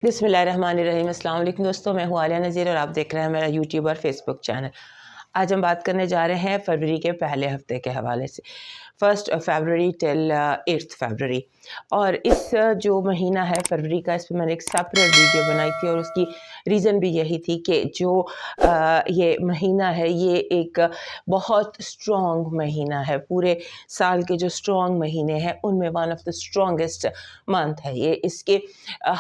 بسم اللہ الرحمن الرحیم۔ السلام علیکم دوستوں، میں ہوں عالیہ نذیر اور آپ دیکھ رہے ہیں میرا یوٹیوب اور فیس بک چینل۔ آج ہم بات کرنے جا رہے ہیں فروری کے پہلے ہفتے کے حوالے سے، 1 فیبرری ٹل 8 فیبرری۔ اور اس جو مہینہ ہے فروری کا، اس پہ میں نے ایک سیپریٹ ویڈیو بنائی تھی، اور اس کی ریزن بھی یہی تھی کہ جو یہ مہینہ ہے یہ ایک بہت اسٹرانگ مہینہ ہے۔ پورے سال کے جو اسٹرانگ مہینے ہیں ان میں one of the strongest month ہے یہ۔ اس کے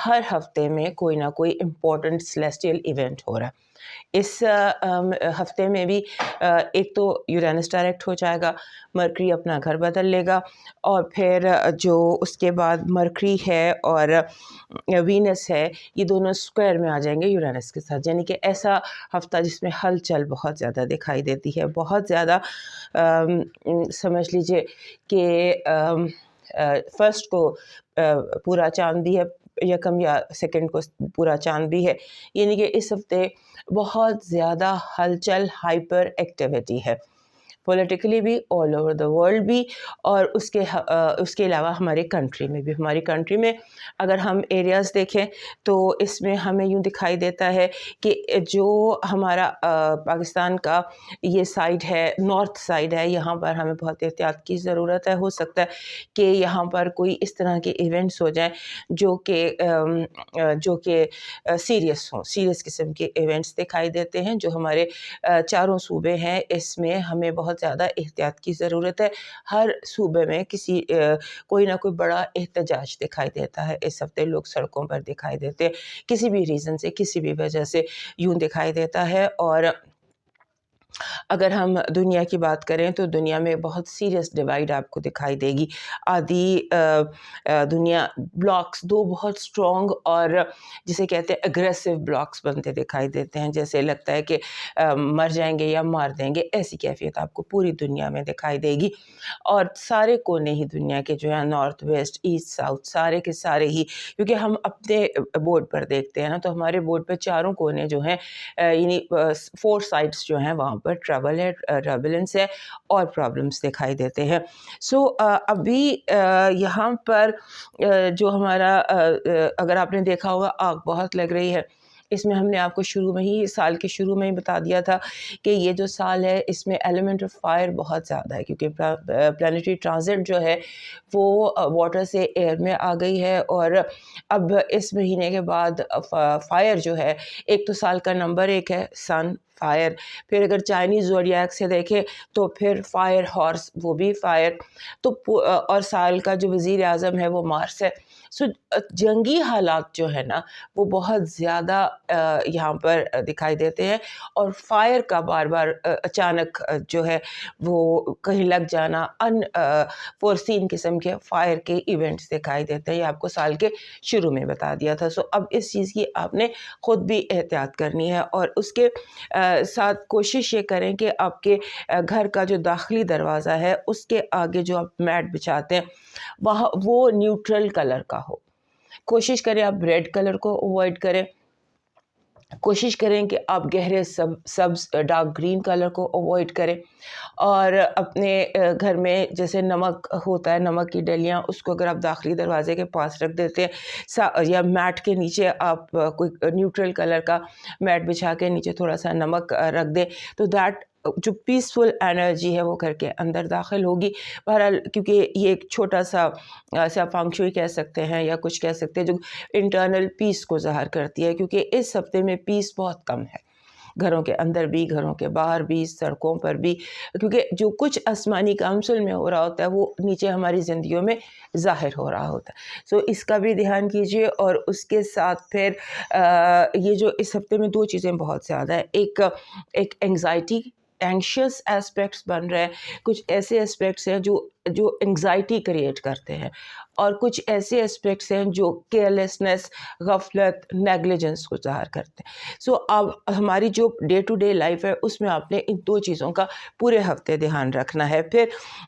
ہر ہفتے میں کوئی نہ کوئی امپورٹنٹ سیلیسٹیل ایونٹ ہو رہا ہے۔ اس ہفتے میں بھی ایک تو یورینس ڈائریکٹ ہو جائے گا، مرکری اپنا گھر بدل لے گا، اور پھر جو اس کے بعد مرکری ہے اور وینس ہے یہ دونوں اسکوائر میں آ جائیں گے یورینس کے ساتھ، یعنی کہ ایسا ہفتہ جس میں ہلچل بہت زیادہ دکھائی دیتی ہے، بہت زیادہ سمجھ لیجئے کہ فرسٹ کو پورا چاند بھی ہے، یکم یا سیکنڈ کو پورا چاند بھی ہے، یعنی کہ اس ہفتے بہت زیادہ ہلچل، ہائپر ایکٹیویٹی ہے، پولیٹیکلی بھی، آل اوور دا ورلڈ بھی، اور اس کے علاوہ ہمارے کنٹری میں بھی۔ ہماری کنٹری میں اگر ہم ایریاز دیکھیں تو اس میں ہمیں یوں دکھائی دیتا ہے کہ جو ہمارا پاکستان کا یہ سائڈ ہے، نارتھ سائڈ ہے، یہاں پر ہمیں بہت احتیاط کی ضرورت ہے۔ ہو سکتا ہے کہ یہاں پر کوئی اس طرح کے ایونٹس ہو جائیں جو کہ سیریس ہوں، سیریس قسم کے ایونٹس دکھائی دیتے ہیں۔ جو ہمارے چاروں صوبے ہیں اس میں ہمیں بہت زیادہ احتیاط کی ضرورت ہے۔ ہر صوبے میں کوئی نہ کوئی بڑا احتجاج دکھائی دیتا ہے اس ہفتے، لوگ سڑکوں پر دکھائی دیتے ہیں، کسی بھی ریزن سے، کسی بھی وجہ سے یوں دکھائی دیتا ہے۔ اور اگر ہم دنیا کی بات کریں تو دنیا میں بہت سیریس ڈیوائیڈ آپ کو دکھائی دے گی۔ آدھی دنیا بلاکس، دو بہت اسٹرانگ اور جسے کہتے ہیں اگریسو بلاکس بنتے دکھائی دیتے ہیں، جیسے لگتا ہے کہ مر جائیں گے یا مار دیں گے، ایسی کیفیت آپ کو پوری دنیا میں دکھائی دے گی۔ اور سارے کونے ہی دنیا کے جو ہے، نارتھ ویسٹ ایسٹ ساؤتھ، سارے کے سارے ہی، کیونکہ ہم اپنے بورڈ پر دیکھتے ہیں نا، تو ہمارے بورڈ پہ چاروں کونے جو ہیں، یعنی 4 سائڈس جو ہیں وہاں پر ٹربل ہے، ٹربلنس ہے اور پرابلمس دکھائی دیتے ہیں۔ سو ابھی یہاں پر جو ہمارا اگر آپ نے دیکھا ہوگا آگ بہت لگ رہی ہے، اس میں ہم نے آپ کو شروع میں ہی، سال کے شروع میں ہی بتا دیا تھا کہ یہ جو سال ہے اس میں ایلیمنٹ آف فائر بہت زیادہ ہے، کیونکہ پلانیٹری ٹرانزٹ جو ہے وہ واٹر سے ایئر میں آ گئی ہے۔ اور اب اس مہینے کے بعد فائر جو ہے، ایک تو سال کا نمبر 1 ہے سن، فائر، پھر اگر چائنیز زوڈیاک سے دیکھیں تو پھر فائر ہارس، وہ بھی فائر، تو اور سال کا جو وزیر اعظم ہے وہ مارس ہے۔ سو جنگی حالات جو ہے نا وہ بہت زیادہ یہاں پر دکھائی دیتے ہیں، اور فائر کا بار بار اچانک جو ہے وہ کہیں لگ جانا، ان فورسین قسم کے فائر کے ایونٹس دکھائی دیتے ہیں۔ یہ آپ کو سال کے شروع میں بتا دیا تھا۔ سو اب اس چیز کی آپ نے خود بھی احتیاط کرنی ہے، اور اس کے ساتھ کوشش یہ کریں کہ آپ کے گھر کا جو داخلی دروازہ ہے اس کے آگے جو آپ میٹ بچھاتے ہیں وہ نیوٹرل کلر کا ہو۔ کوشش کریں آپ ریڈ کلر کو اوائڈ کریں، کوشش کریں کہ آپ گہرے سبز ڈارک گرین کلر کو اوائڈ کریں، اور اپنے گھر میں جیسے نمک ہوتا ہے، نمک کی ڈلیاں، اس کو اگر آپ داخلی دروازے کے پاس رکھ دیتے ہیں یا میٹ کے نیچے آپ کوئی نیوٹرل کلر کا میٹ بچھا کے نیچے تھوڑا سا نمک رکھ دیں، تو دیٹ جو پیسفل انرجی ہے وہ گھر کے اندر داخل ہوگی۔ بہرحال کیونکہ یہ ایک چھوٹا سا فنگ شوئی کہہ سکتے ہیں یا کچھ کہہ سکتے ہیں جو انٹرنل پیس کو ظاہر کرتی ہے، کیونکہ اس ہفتے میں پیس بہت کم ہے، گھروں کے اندر بھی، گھروں کے باہر بھی، سڑکوں پر بھی، کیونکہ جو کچھ آسمانی کاؤنسل میں ہو رہا ہوتا ہے وہ نیچے ہماری زندگیوں میں ظاہر ہو رہا ہوتا ہے۔ سو اس کا بھی دھیان کیجیے۔ اور اس کے ساتھ پھر یہ جو اس ہفتے میں 2 چیزیں بہت زیادہ ہے، ایک اینگزائٹی، اینکشیس ایسپیکٹس بن رہے ہیں، کچھ ایسے ایسپیکٹس ہیں جو انگزائٹی کریٹ کرتے ہیں، اور کچھ ایسے ایسپیکٹس ہیں جو کیئرلیسنس، غفلت، نیگلیجنس کو ظاہر کرتے ہیں۔ سو اب ہماری جو ڈے ٹو ڈے لائف ہے اس میں آپ نے ان 2 چیزوں کا پورے ہفتے دھیان رکھنا ہے۔ پھر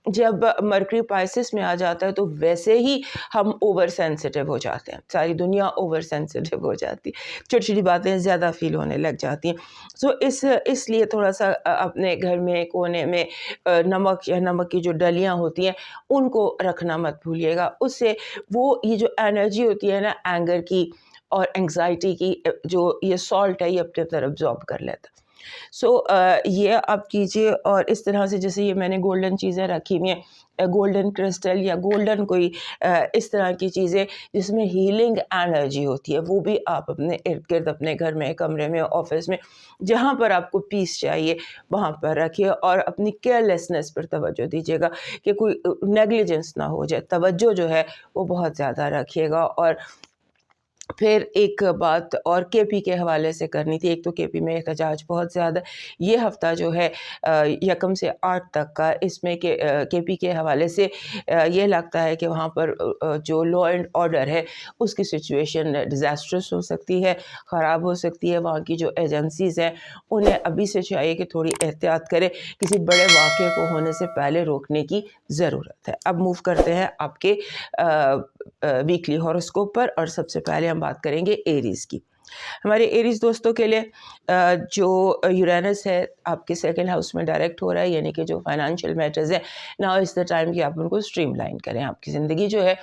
جب مرکری پائسس میں آ جاتا ہے تو ویسے ہی ہم اوور سینسٹیو ہو جاتے ہیں، ساری دنیا اوور سینسٹیو ہو جاتی ہے، چھوٹی چھوٹی باتیں زیادہ فیل ہونے لگ جاتی ہیں۔ سو اس لیے تھوڑا سا اپنے گھر میں کونے میں نمک یا نمک کی جو ڈلیاں ہوتی ہیں ان کو رکھنا مت بھولیے گا۔ اس سے وہ یہ جو انرجی ہوتی ہے نا اینگر کی، اور انگزائٹی کی جو یہ سالٹ ہے یہ اپنے طرف ابزارب کر لیتا ہے. سو یہ آپ کیجیے. اور اس طرح سے جیسے یہ میں نے گولڈن چیزیں رکھی ہوئی ہیں, گولڈن کرسٹل یا گولڈن کوئی اس طرح کی چیزیں جس میں ہیلنگ انرجی ہوتی ہے, وہ بھی آپ اپنے ارد گرد اپنے گھر میں, کمرے میں, آفس میں, جہاں پر آپ کو پیس چاہیے وہاں پر رکھیے. اور اپنی کیئرلیسنس پر توجہ دیجیے گا کہ کوئی نیگلیجنس نہ ہو جائے. توجہ جو ہے وہ بہت زیادہ رکھیے گا. اور پھر ایک بات اور کے پی کے حوالے سے کرنی تھی. ایک تو کے پی میں احتجاج بہت زیادہ, یہ ہفتہ جو ہے 1 سے 8 تک کا, اس میں کے پی کے حوالے سے یہ لگتا ہے کہ وہاں پر جو لا اینڈ آرڈر ہے اس کی سچویشن ڈیزاسٹرس ہو سکتی ہے, خراب ہو سکتی ہے. وہاں کی جو ایجنسیز ہیں انہیں ابھی سے چاہیے کہ تھوڑی احتیاط کرے, کسی بڑے واقعے کو ہونے سے پہلے روکنے کی ضرورت ہے. اب موو کرتے ہیں آپ کے ویکلی ہاروسکوپ پر, اور سب سے پہلے ہم بات کریں گے ایریز کی. ہمارے ایریز دوستوں کے لیے جو یورینس ہے آپ کے 2nd ہاؤس میں ڈائریکٹ ہو رہا ہے, یعنی کہ جو فائنینشیل میٹرز ہیں, ناؤ از دا ٹائم کہ آپ ان کو اسٹریم لائن کریں. آپ کی زندگی جو ہے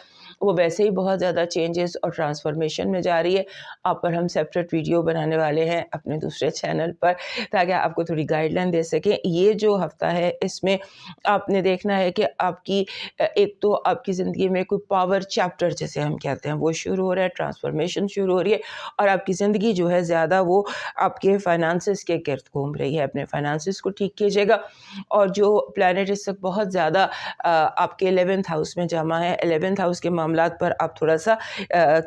وہ ویسے ہی بہت زیادہ چینجز اور ٹرانسفارمیشن میں جا رہی ہے. آپ پر ہم سیپریٹ ویڈیو بنانے والے ہیں اپنے دوسرے چینل پر, تاکہ آپ کو تھوڑی گائیڈ لائن دے سکیں. یہ جو ہفتہ ہے اس میں آپ نے دیکھنا ہے کہ آپ کی ایک تو آپ کی زندگی میں کوئی پاور چیپٹر جیسے ہم کہتے ہیں وہ شروع ہو رہا ہے, ٹرانسفارمیشن شروع ہو رہی ہے, اور آپ کی زندگی جو ہے زیادہ وہ آپ کے فائنانسز کے گرد گھوم رہی ہے. اپنے فائنانسز کو ٹھیک کیجیے گا. اور جو پلانٹ اس وقت بہت زیادہ آپ کے 11th ہاؤس میں جمع ہے, 11th ہاؤس کے معاملات پر آپ تھوڑا سا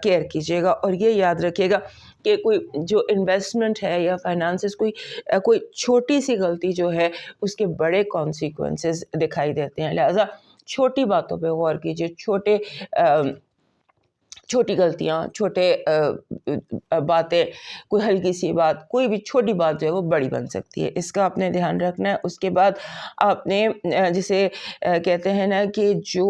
کیئر کیجیے گا. اور یہ یاد رکھیے گا کہ کوئی جو انویسٹمنٹ ہے یا فائنانسز, کوئی چھوٹی سی غلطی جو ہے اس کے بڑے کانسیکوینسز دکھائی دیتے ہیں. لہٰذا چھوٹی باتوں پہ غور کیجیے. چھوٹی غلطیاں, چھوٹے باتیں, کوئی ہلکی سی بات, کوئی بھی چھوٹی بات جو ہے وہ بڑی بن سکتی ہے. اس کا آپ نے دھیان رکھنا ہے. اس کے بعد آپ نے جسے کہتے ہیں نا کہ جو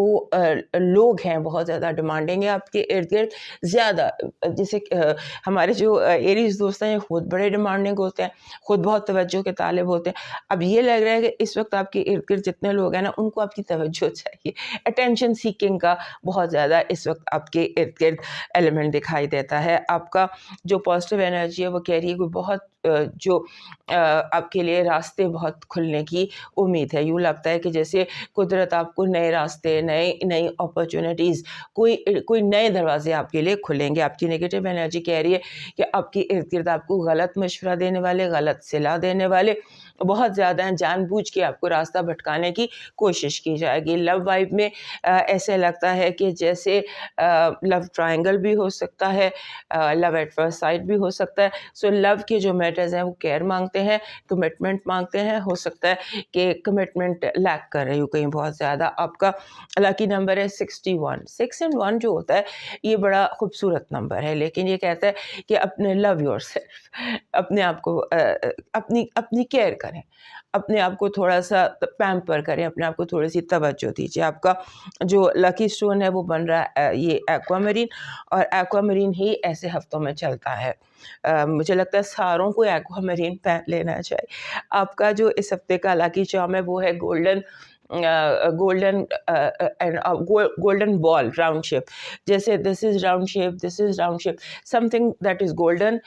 لوگ ہیں بہت زیادہ ڈیمانڈنگ ہے آپ کے ارد گرد زیادہ, جیسے ہمارے جو ایریز دوست ہیں خود بڑے ڈیمانڈنگ ہوتے ہیں, خود بہت توجہ کے طالب ہوتے ہیں. اب یہ لگ رہا ہے کہ اس وقت آپ کے ارد گرد جتنے لوگ ہیں نا ان کو آپ کی توجہ چاہیے. اٹینشن سیکنگ کا بہت زیادہ اس وقت آپ کے ارد گرد ایلیمنٹ دکھائی دیتا ہے. آپ کا جو پازیٹیو انرجی ہے وہ کہہ رہی ہے کوئی بہت جو آپ کے لیے راستے بہت کھلنے کی امید ہے. یوں لگتا ہے کہ جیسے قدرت آپ کو نئے راستے, نئی اپرچونیٹیز, کوئی نئے دروازے آپ کے لیے کھلیں گے. آپ کی نیگیٹو انرجی کہہ رہی ہے کہ آپ کے ارد گرد آپ کو غلط مشورہ دینے والے, غلط صلاح دینے والے بہت زیادہ ہیں. جان بوجھ کے آپ کو راستہ بھٹکانے کی کوشش کی جائے گی. لو وائب میں ایسے لگتا ہے کہ جیسے لو ٹرائنگل بھی ہو سکتا ہے, لو ایٹ فرسٹ سائٹ بھی ہو سکتا ہے. سو لو کے جو میٹرز ہیں وہ کیئر مانگتے ہیں, کمٹمنٹ مانگتے ہیں. ہو سکتا ہے کہ کمٹمنٹ لیک کر رہی ہو کہیں بہت زیادہ. آپ کا لکی نمبر ہے 61. 6 and 1 جو ہوتا ہے یہ بڑا خوبصورت نمبر ہے, لیکن یہ کہتا ہے کہ اپنے لو یور سیلف, اپنے آپ کو اپنی کیئر کریں, اپنے آپ کو تھوڑا سا پیمپر کریں, اپنے آپ کو تھوڑی سی توجہ دیجیے. آپ کا جو لکی اسٹون ہے وہ بن رہا ہے یہ ایکوا مرین, اور ایکوا مرین ہی ایسے ہفتوں میں چلتا ہے. مجھے لگتا ہے ساروں کو ایکوا مرین پہن لینا چاہیے. آپ کا جو اس ہفتے کا لکی چارم ہے وہ ہے گولڈن بال, راؤنڈ شیپ. جیسے this is round shape, this is round shape, something that is golden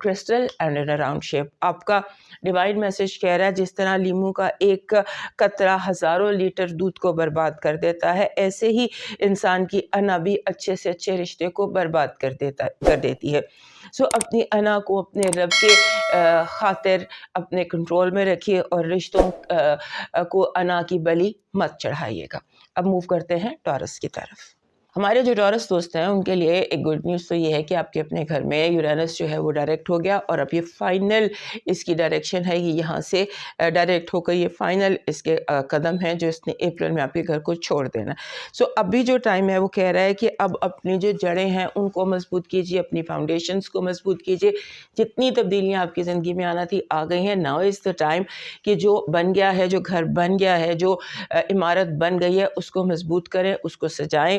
crystal and in round shape. آپ کا ڈیوائن میسج کہہ رہا ہے جس طرح لیمو کا ایک قطرہ ہزاروں لیٹر دودھ کو برباد کر دیتا ہے, ایسے ہی انسان کی انا بھی اچھے سے اچھے رشتے کو برباد کر دیتی ہے. سو اپنی انا کو اپنے رب کے خاطر اپنے کنٹرول میں رکھیے, اور رشتوں کو انا کی بلی مت چڑھائیے گا. اب موو کرتے ہیں ٹورس کی طرف. ہمارے جو ٹورس دوست ہیں ان کے لیے ایک گڈ نیوز تو یہ ہے کہ آپ کے اپنے گھر میں یورینس جو ہے وہ ڈائریکٹ ہو گیا, اور اب یہ فائنل اس کی ڈائریکشن ہے, یہ یہاں سے ڈائریکٹ ہو کر یہ فائنل اس کے قدم ہیں جو اس نے اپریل میں آپ کے گھر کو چھوڑ دینا. سو ابھی جو ٹائم ہے وہ کہہ رہا ہے کہ اب اپنی جو جڑیں ہیں ان کو مضبوط کیجیے, اپنی فاؤنڈیشنز کو مضبوط کیجیے. جتنی تبدیلیاں آپ کی زندگی میں آنا تھی آ گئی ہیں. ناؤ از دا ٹائم کہ جو بن گیا ہے, جو گھر بن گیا ہے, جو عمارت بن گئی ہے, اس کو مضبوط کریں, اس کو سجائیں,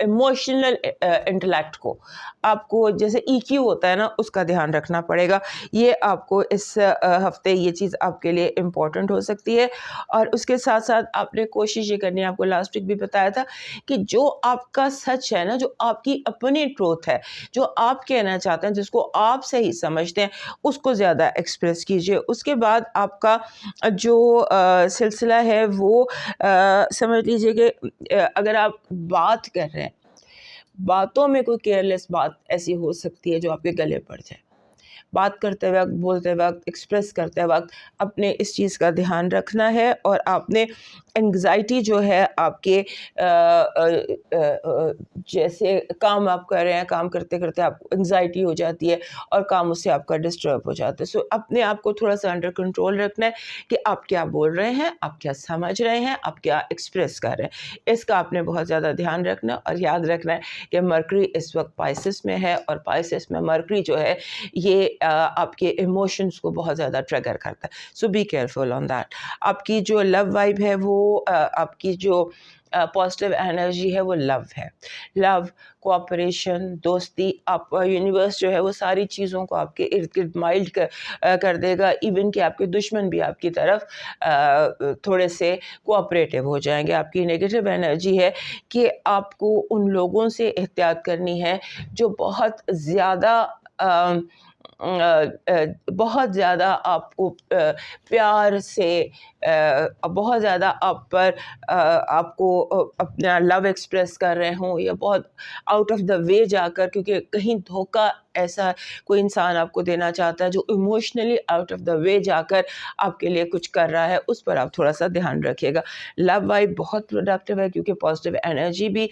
ایموشنل انٹلیکٹ کو آپ کو جیسے EQ ہوتا ہے نا اس کا دھیان رکھنا پڑے گا. یہ آپ کو اس ہفتے یہ چیز آپ کے لیے امپورٹنٹ ہو سکتی ہے. اور اس کے ساتھ ساتھ آپ نے کوشش یہ کرنی ہے, آپ کو لاسٹ ویک بھی بتایا تھا کہ جو آپ کا سچ ہے نا, جو آپ کی اپنی ٹروتھ ہے, جو آپ کہنا چاہتے ہیں, جس کو آپ صحیح سمجھتے ہیں, اس کو زیادہ ایکسپریس کیجیے. اس کے بعد آپ کا جو سلسلہ ہے وہ سمجھ لیجیے کہ اگر آپ بات کر رہے ہیں, باتوں میں کوئی کیئرلیس بات ایسی ہو سکتی ہے جو آپ کے گلے پڑ جائے. بات کرتے وقت, بولتے وقت, ایکسپریس کرتے وقت اپنے اس چیز کا دھیان رکھنا ہے. اور آپ نے انگزائٹی جو ہے آپ کے جیسے کام آپ کر رہے ہیں, کام کرتے کرتے آپ کو انگزائٹی ہو جاتی ہے اور کام اس سے آپ کا ڈسٹرب ہو جاتا ہے. سو اپنے آپ کو تھوڑا سا انڈر کنٹرول رکھنا ہے کہ آپ کیا بول رہے ہیں, آپ کیا سمجھ رہے ہیں, آپ کیا ایکسپریس کر رہے ہیں. اس کا آپ نے بہت زیادہ دھیان رکھنا ہے. اور یاد رکھنا ہے کہ مرکری اس وقت پائسس میں ہے, اور پائسس میں مرکری جو ہے یہ آپ کے ایموشنز کو بہت زیادہ ٹریگر کرتا ہے. سو بی کیئرفل آن دیٹ. آپ کی جو لو وائب ہے وہ آپ کی جو پازیٹیو انرجی ہے وہ لو ہے. لو, کوآپریشن, دوستی, آپ یونیورس جو ہے وہ ساری چیزوں کو آپ کے ارد گرد مائلڈ کر دے گا. ایون کہ آپ کے دشمن بھی آپ کی طرف تھوڑے سے کوآپریٹیو ہو جائیں گے. آپ کی نیگیٹو انرجی ہے کہ آپ کو ان لوگوں سے احتیاط کرنی ہے جو بہت زیادہ آپ کو پیار سے, بہت زیادہ آپ پر آپ کو اپنا لو ایکسپریس کر رہے ہوں, یا بہت آؤٹ آف دا وے جا کر, کیونکہ کہیں دھوکہ ایسا کوئی انسان آپ کو دینا چاہتا ہے جو ایموشنلی آؤٹ آف دا وے جا کر آپ کے لیے کچھ کر رہا ہے, اس پر آپ تھوڑا سا دھیان رکھیے گا. لو وائب بہت پروڈکٹیو ہے کیونکہ پازیٹیو انرجی بھی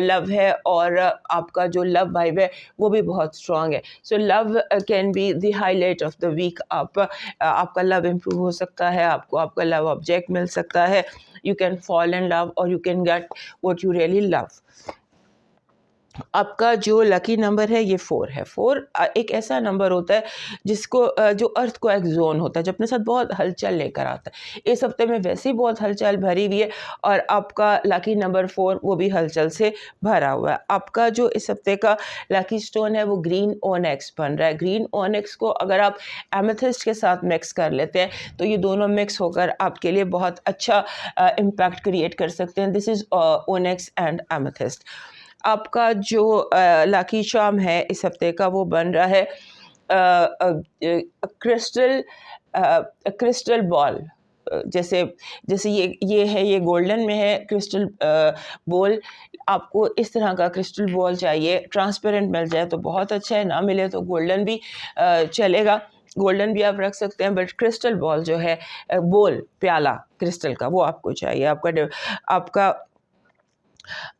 لو ہے, اور آپ کا جو لو وائب ہے وہ بھی بہت اسٹرانگ ہے. So love can be the highlight of the week. آپ کا لو امپروو ہو سکتا ہے, آپ کو آپ کا لو آبجیکٹ مل سکتا ہے. You can fall in love اور you can get what you really love. آپ کا جو لکی نمبر ہے یہ 4 ہے. 4 ایک ایسا نمبر ہوتا ہے جس کو جو ارتھ کو ایک زون ہوتا ہے, جو اپنے ساتھ بہت ہلچل لے کر آتا ہے. اس ہفتے میں ویسے ہی بہت ہلچل بھری ہوئی ہے, اور آپ کا لکی نمبر 4 وہ بھی ہلچل سے بھرا ہوا ہے. آپ کا جو اس ہفتے کا لکی سٹون ہے وہ گرین اونیکس بن رہا ہے. گرین اونیکس کو اگر آپ ایمیتھسٹ کے ساتھ مکس کر لیتے ہیں تو یہ دونوں مکس ہو کر آپ کے لیے بہت اچھا امپیکٹ کریٹ کر سکتے ہیں. دس از اونیکس اینڈ ایمیتھسٹ. آپ کا جو لاکی چارم ہے اس ہفتے کا وہ بن رہا ہے کرسٹل بال. جیسے یہ ہے, یہ گولڈن میں ہے کرسٹل بال. آپ کو اس طرح کا کرسٹل بال چاہیے, ٹرانسپیرنٹ مل جائے تو بہت اچھا ہے, نہ ملے تو گولڈن بھی چلے گا. گولڈن بھی آپ رکھ سکتے ہیں, بٹ کرسٹل بال جو ہے, بول پیالہ کرسٹل کا, وہ آپ کو چاہیے.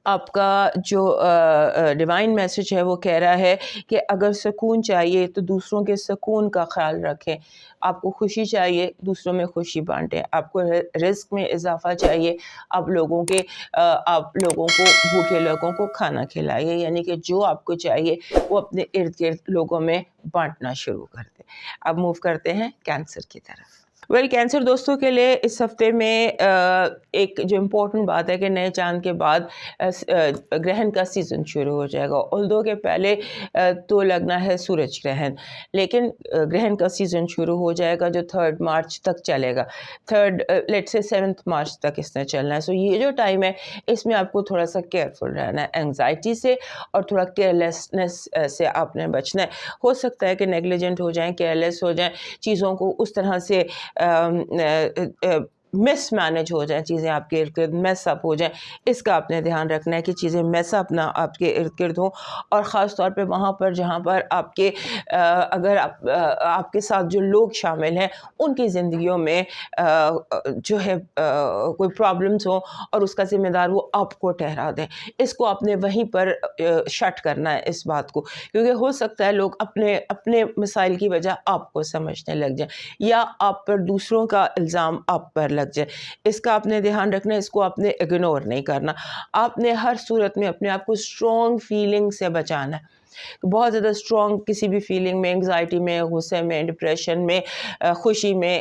آپ کا جو ڈیوائن میسج ہے وہ کہہ رہا ہے کہ اگر سکون چاہیے تو دوسروں کے سکون کا خیال رکھیں. آپ کو خوشی چاہیے, دوسروں میں خوشی بانٹیں. آپ کو رزق میں اضافہ چاہیے, آپ لوگوں کو, بھوکے لوگوں کو کھانا کھلائیے. یعنی کہ جو آپ کو چاہیے وہ اپنے ارد گرد لوگوں میں بانٹنا شروع کر دیں. اب موو کرتے ہیں کینسر کی طرف. کینسر دوستوں کے لیے اس ہفتے میں ایک جو امپورٹنٹ بات ہے کہ نئے چاند کے بعد گرہن کا سیزن شروع ہو جائے گا. اولدو کے پہلے تو لگنا ہے سورج گرہن, لیکن گرہن کا سیزن شروع ہو جائے گا جو 3 مارچ تک چلے گا. 7 مارچ تک اس نے چلنا ہے. سو یہ جو ٹائم ہے اس میں آپ کو تھوڑا سا کیئرفل رہنا ہے, انگزائٹی سے اور تھوڑا کیئرلیسنس سے آپ نے بچنا ہے. ہو سکتا ہے کہ نیگلیجنٹ ہو جائیں, کیئرلیس ہو جائیں, چیزوں کو اس طرح سے مس مینج ہو جائیں, چیزیں آپ کے ارد گرد میس اپ ہو جائیں. اس کا آپ نے دھیان رکھنا ہے کہ چیزیں میس اپ نہ آپ کے ارد گرد ہوں. اور خاص طور پہ وہاں پر جہاں پر آپ کے اگر آپ کے ساتھ جو لوگ شامل ہیں ان کی زندگیوں میں جو ہے کوئی پرابلمس ہوں اور اس کا ذمہ دار وہ آپ کو ٹھہرا دیں. اس کو آپ نے وہیں پر شٹ کرنا ہے اس بات کو, کیونکہ ہو سکتا ہے لوگ اپنے مسائل کی وجہ آپ کو سمجھنے لگ جائیں, یا آپ پر دوسروں کا الزام آپ پر لگ جائے. اس کا آپ نے دھیان رکھنا ہے, اس کو آپ نے اگنور نہیں کرنا. آپ نے ہر صورت میں اپنے آپ کو اسٹرانگ فیلنگ سے بچانا ہے. بہت زیادہ اسٹرانگ کسی بھی فیلنگ میں, انگزائٹی میں, غصے میں, ڈپریشن میں, خوشی میں,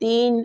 3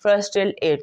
1 till 8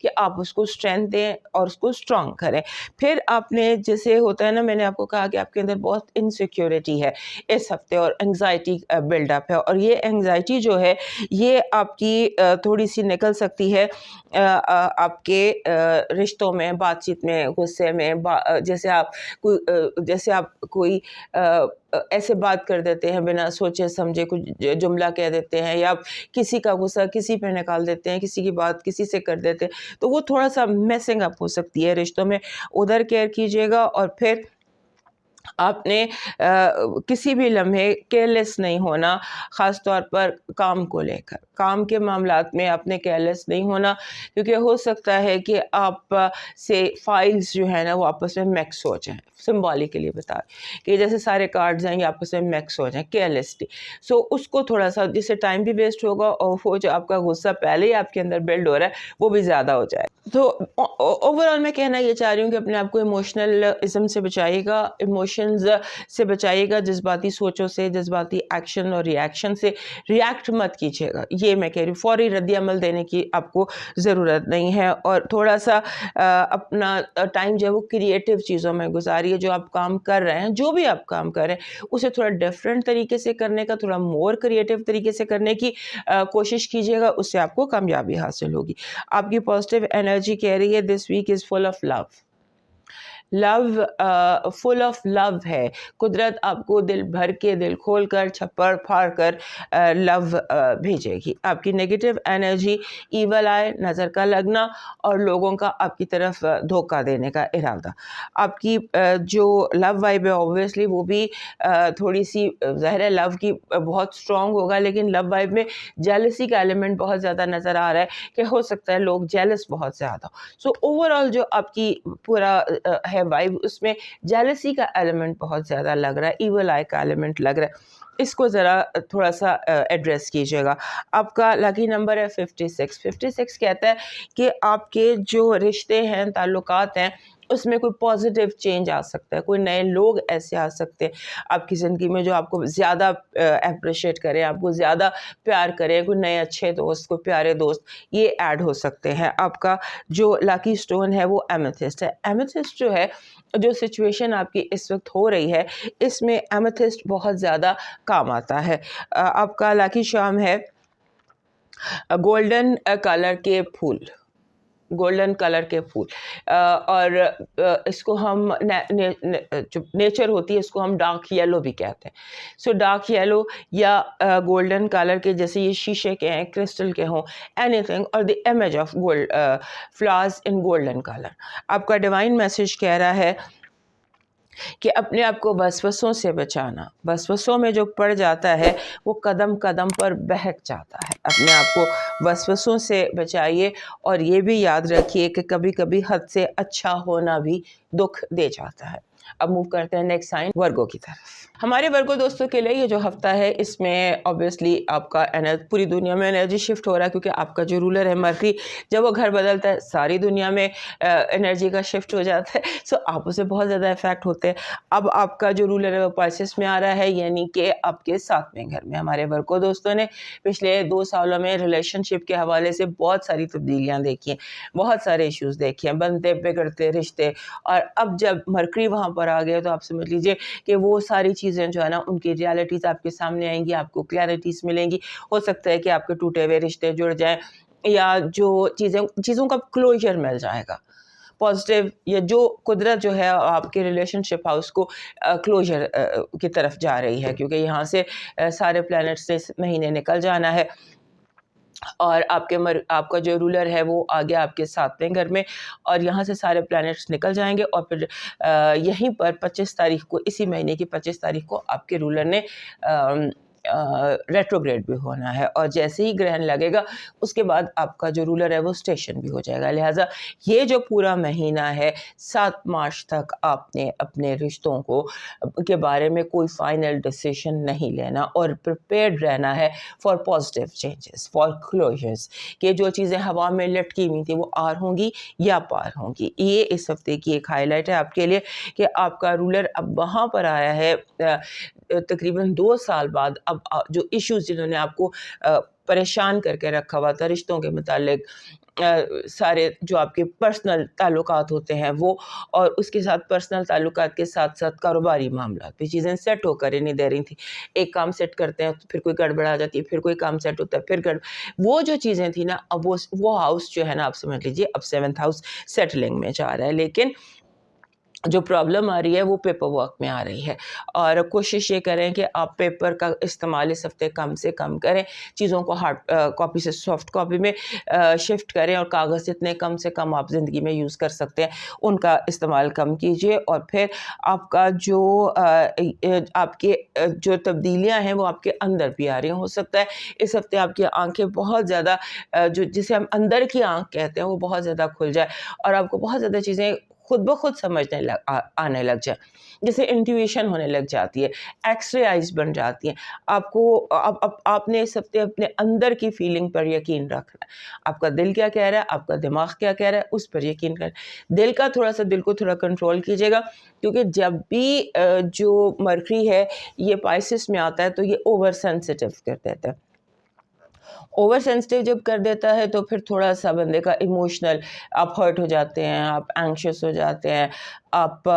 کہ آپ اس کو اسٹرینتھ دیں اور اس کو اسٹرانگ کریں. پھر آپ نے جیسے ہوتا ہے نا, میں نے آپ کو کہا کہ آپ کے اندر بہت انسیکیورٹی ہے اس ہفتے اور انگزائٹی بلڈ اپ ہے, اور یہ انگزائٹی جو ہے یہ آپ کی تھوڑی سی نکل سکتی ہے آپ کے رشتوں میں, بات چیت میں, غصے میں, جیسے آپ کوئی ایسے بات کر دیتے ہیں بنا سوچے سمجھے, کچھ جملہ کہہ دیتے ہیں, یا آپ کسی کا غصہ کسی پہ نکال دیتے ہیں, کسی کی بات کسی سے کر دیتے ہیں, تو وہ تھوڑا سا میسنگ اپ ہو سکتی ہے رشتوں میں. ادھر کیئر کیجیے گا. اور پھر آپ نے کسی بھی لمحے کیئرلیس نہیں ہونا, خاص طور پر کام کو لے کر. کام کے معاملات میں آپ نے کیئرلیس نہیں ہونا, کیونکہ ہو سکتا ہے کہ آپ سے فائلز جو ہے نا وہ آپس میں میکس ہو جائیں. سمبولکلی بتا کہ جیسے سارے کارڈز ہیں یہ آپس میں میکس ہو جائیں کیئرلیسلی. سو اس کو تھوڑا سا, جس سے ٹائم بھی ویسٹ ہوگا اور وہ جو آپ کا غصہ پہلے ہی آپ کے اندر بلڈ ہو رہا ہے وہ بھی زیادہ ہو جائے. تو اوور آل میں کہنا یہ چاہ رہی ہوں کہ اپنے آپ کو ایموشنل ازم سے بچائیے گا, ایموشنز سے بچائیے گا, جذباتی سوچوں سے, جذباتی ایکشن اور ری ایکشن سے ریئیکٹ مت کیجیے گا. یہ میں کہہ رہی ہوں, فوری رد عمل دینے کی آپ کو ضرورت نہیں ہے. اور تھوڑا سا اپنا ٹائم جو ہے وہ کریٹیو چیزوں میں گزاریے. جو آپ کام کر رہے ہیں, جو بھی آپ کام کر رہے ہیں, اسے تھوڑا ڈفرینٹ طریقے سے کرنے کا, تھوڑا مور کریٹیو طریقے سے کرنے کی کوشش کیجیے گا. اس سے آپ کو کامیابی حاصل ہوگی. آپ کی پازیٹیو انرجی کہہ رہی ہے this week is full of love. Full of love ہے. قدرت آپ کو دل بھر کے, دل کھول کر, چھپڑ پھاڑ کر لو بھیجے گی. آپ کی نیگیٹو انرجی ایول آئے, نظر کا لگنا, اور لوگوں کا آپ کی طرف دھوکہ دینے کا ارادہ. آپ کی جو لو وائب ہے اوبویسلی وہ بھی تھوڑی سی ظاہر ہے لو کی بہت اسٹرانگ ہوگا, لیکن لو وائب میں جیلسی کا ایلیمنٹ بہت زیادہ نظر آ رہا ہے کہ ہو سکتا ہے لوگ جیلس بہت زیادہ. سو اوور آل جو آپ کی پورا ہے وائب, اس میں جیلسی کا ایلیمنٹ بہت زیادہ لگ رہا ہے, ایول آئی کا ایلیمنٹ لگ رہا ہے. اس کو ذرا تھوڑا سا ایڈریس کیجیے گا. آپ کا لکی نمبر ہے 56. 56 کہتا ہے کہ آپ کے جو رشتے ہیں, تعلقات ہیں, اس میں کوئی پازیٹیو چینج آ سکتا ہے. کوئی نئے لوگ ایسے آ سکتے ہیں آپ کی زندگی میں جو آپ کو زیادہ اپریشیٹ کریں, آپ کو زیادہ پیار کریں. کوئی نئے اچھے دوست, کوئی پیارے دوست یہ ایڈ ہو سکتے ہیں. آپ کا جو لاکی سٹون ہے وہ ایمیتھسٹ ہے. ایمیتھسٹ جو ہے, جو سچویشن آپ کی اس وقت ہو رہی ہے, اس میں ایمیتھسٹ بہت زیادہ کام آتا ہے. آپ کا لاکی شام ہے گولڈن کلر کے پھول, گولڈن کلر کے پھول. اور اس کو ہم جو نیچر ہوتی ہے اس کو ہم ڈارک یلو بھی کہتے ہیں. سو ڈارک یلو یا گولڈن کلر کے, جیسے یہ شیشے کے ہیں, کرسٹل کے ہوں, اینی تھنگ, اور the image of gold flowers in golden colour. آپ کا ڈیوائن میسج کہہ رہا ہے کہ اپنے آپ کو وسوسوں سے بچانا. وسوسوں میں جو پڑ جاتا ہے وہ قدم قدم پر بہک جاتا ہے. اپنے آپ کو وسوسوں سے بچائیے, اور یہ بھی یاد رکھیے کہ کبھی کبھی حد سے اچھا ہونا بھی دکھ دے جاتا ہے. اب موو کرتے ہیں نیکسٹ سائن ورگو کی طرف. ہمارے ورگو دوستوں کے لیے یہ جو ہفتہ ہے اس میں obviously آپ کا پوری دنیا میں انرجی شفٹ ہو رہا ہے, کیونکہ آپ کا جو رولر ہے مرکری, جب وہ گھر بدلتا ہے ساری دنیا میں انرجی کا شفٹ ہو جاتا ہے. سو آپ اسے بہت زیادہ افیکٹ ہوتے ہیں. اب آپ کا جو رولر ہے وہ پائسس میں آ رہا ہے, یعنی کہ آپ کے 7ویں گھر میں. ہمارے ورگو دوستوں نے پچھلے 2 سالوں میں ریلیشن شپ کے حوالے سے بہت ساری تبدیلیاں دیکھی ہیں, بہت سارے ایشوز دیکھے ہیں, بنتے بگڑتے رشتے, اور اب جب مرکری وہاں پر آ گئے تو آپ سمجھ لیجئے کہ وہ ساری چیزیں جو ہے نا ان کی ریالٹیز آپ کے سامنے آئیں گی, آپ کو کلیئرٹیز ملیں گی. ہو سکتا ہے کہ آپ کے ٹوٹے ہوئے رشتے جڑ جائیں, یا جو چیزوں کا کلوجر مل جائے گا پازیٹیو, یا جو قدرت جو ہے آپ کے ریلیشن شپ ہاؤس کو کلوجر کی طرف جا رہی ہے, کیونکہ یہاں سے سارے پلانٹس سے اس مہینے نکل جانا ہے. اور آپ کا جو رولر ہے وہ آ گیا آپ کے 7ویں گھر میں, اور یہاں سے سارے پلانٹس نکل جائیں گے. اور پھر یہیں پر 25 تاریخ کو, اسی مہینے کی 25 تاریخ کو آپ کے رولر نے ریٹروگریڈ بھی ہونا ہے, اور جیسے ہی گرہن لگے گا اس کے بعد آپ کا جو رولر ہے وہ اسٹیشن بھی ہو جائے گا. لہٰذا یہ جو پورا مہینہ ہے 7 مارچ تک آپ نے اپنے رشتوں کے بارے میں کوئی فائنل ڈیسیشن نہیں لینا, اور پریپیئرڈ رہنا ہے فار پازیٹیو چینجز, فار کلوجرز, کہ جو چیزیں ہوا میں لٹکی ہوئی تھیں وہ آر ہوں گی یا پار ہوں گی. یہ اس ہفتے کی ایک ہائی لائٹ ہے آپ کے لیے کہ آپ کا رولر اب وہاں پر آیا ہے تقریباً 2 سال بعد. اب جو ایشوز جنہوں نے آپ کو پریشان کر کے رکھا ہوا تھا رشتوں کے متعلق، سارے جو آپ کے پرسنل تعلقات ہوتے ہیں وہ، اور اس کے ساتھ پرسنل تعلقات کے ساتھ ساتھ کاروباری معاملات بھی چیزیں سیٹ ہو کر نہیں دے رہی تھیں. ایک کام سیٹ کرتے ہیں تو پھر کوئی گڑبڑ آ جاتی ہے، پھر کوئی کام سیٹ ہوتا ہے پھر وہ جو چیزیں تھیں نا، اب وہ ہاؤس جو ہے نا، آپ سمجھ لیجیے اب 7th ہاؤس سیٹلنگ میں جا رہا ہے. لیکن جو پرابلم آ رہی ہے وہ پیپر ورک میں آ رہی ہے، اور کوشش یہ کریں کہ آپ پیپر کا استعمال اس ہفتے کم سے کم کریں، چیزوں کو ہارڈ کاپی سے سافٹ کاپی میں شفٹ کریں، اور کاغذ اتنے کم سے کم آپ زندگی میں یوز کر سکتے ہیں ان کا استعمال کم کیجیے. اور پھر آپ کا جو آپ کے جو تبدیلیاں ہیں وہ آپ کے اندر بھی آ رہی ہیں. ہو سکتا ہے اس ہفتے آپ کی آنکھیں بہت زیادہ جو جسے ہم اندر کی آنکھ کہتے ہیں وہ بہت زیادہ کھل جائے، اور آپ کو بہت زیادہ چیزیں خود بخود سمجھنے آنے لگ جائے، جیسے انٹیویشن ہونے لگ جاتی ہے، ایکس رے آئیز بن جاتی ہیں. آپ نے اس ہفتے اپنے اندر کی فیلنگ پر یقین رکھنا ہے. آپ کا دل کیا کہہ رہا ہے، آپ کا دماغ کیا کہہ رہا ہے، اس پر یقین کریں. دل کو تھوڑا کنٹرول کیجیے گا، کیونکہ جب بھی جو مرکری ہے یہ پائسس میں آتا ہے تو یہ اوور سینسٹیو کر دیتا ہے. اوور سینسٹیو جب کر دیتا ہے تو پھر تھوڑا سا بندے کا ایموشنل، آپ ہرٹ ہو جاتے ہیں، آپ اینکشس ہو جاتے ہیں، آپ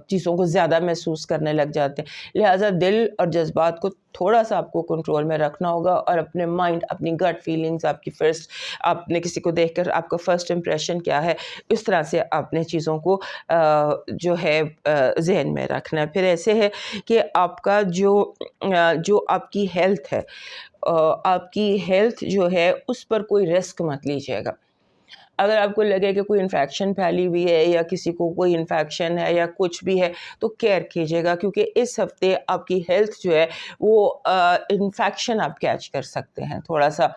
چیزوں کو زیادہ محسوس کرنے لگ جاتے ہیں. لہٰذا دل اور جذبات کو تھوڑا سا آپ کو کنٹرول میں رکھنا ہوگا، اور اپنے مائنڈ، اپنی گٹ فیلنگز، آپ کی فرسٹ، آپ نے کسی کو دیکھ کر آپ کا فرسٹ امپریشن کیا ہے، اس طرح سے آپ نے چیزوں کو جو ہے ذہن میں رکھنا ہے. پھر ایسے ہے کہ آپ کا جو آپ کی ہیلتھ ہے، آپ کی ہیلتھ جو ہے اس پر کوئی رسک مت لیجیے گا. اگر آپ کو لگے کہ کوئی انفیکشن پھیلی ہوئی ہے، یا کسی کو کوئی انفیکشن ہے یا کچھ بھی ہے، تو کیئر کیجیے گا، کیونکہ اس ہفتے آپ کی ہیلتھ جو ہے وہ انفیکشن آپ کیچ کر سکتے ہیں. تھوڑا سا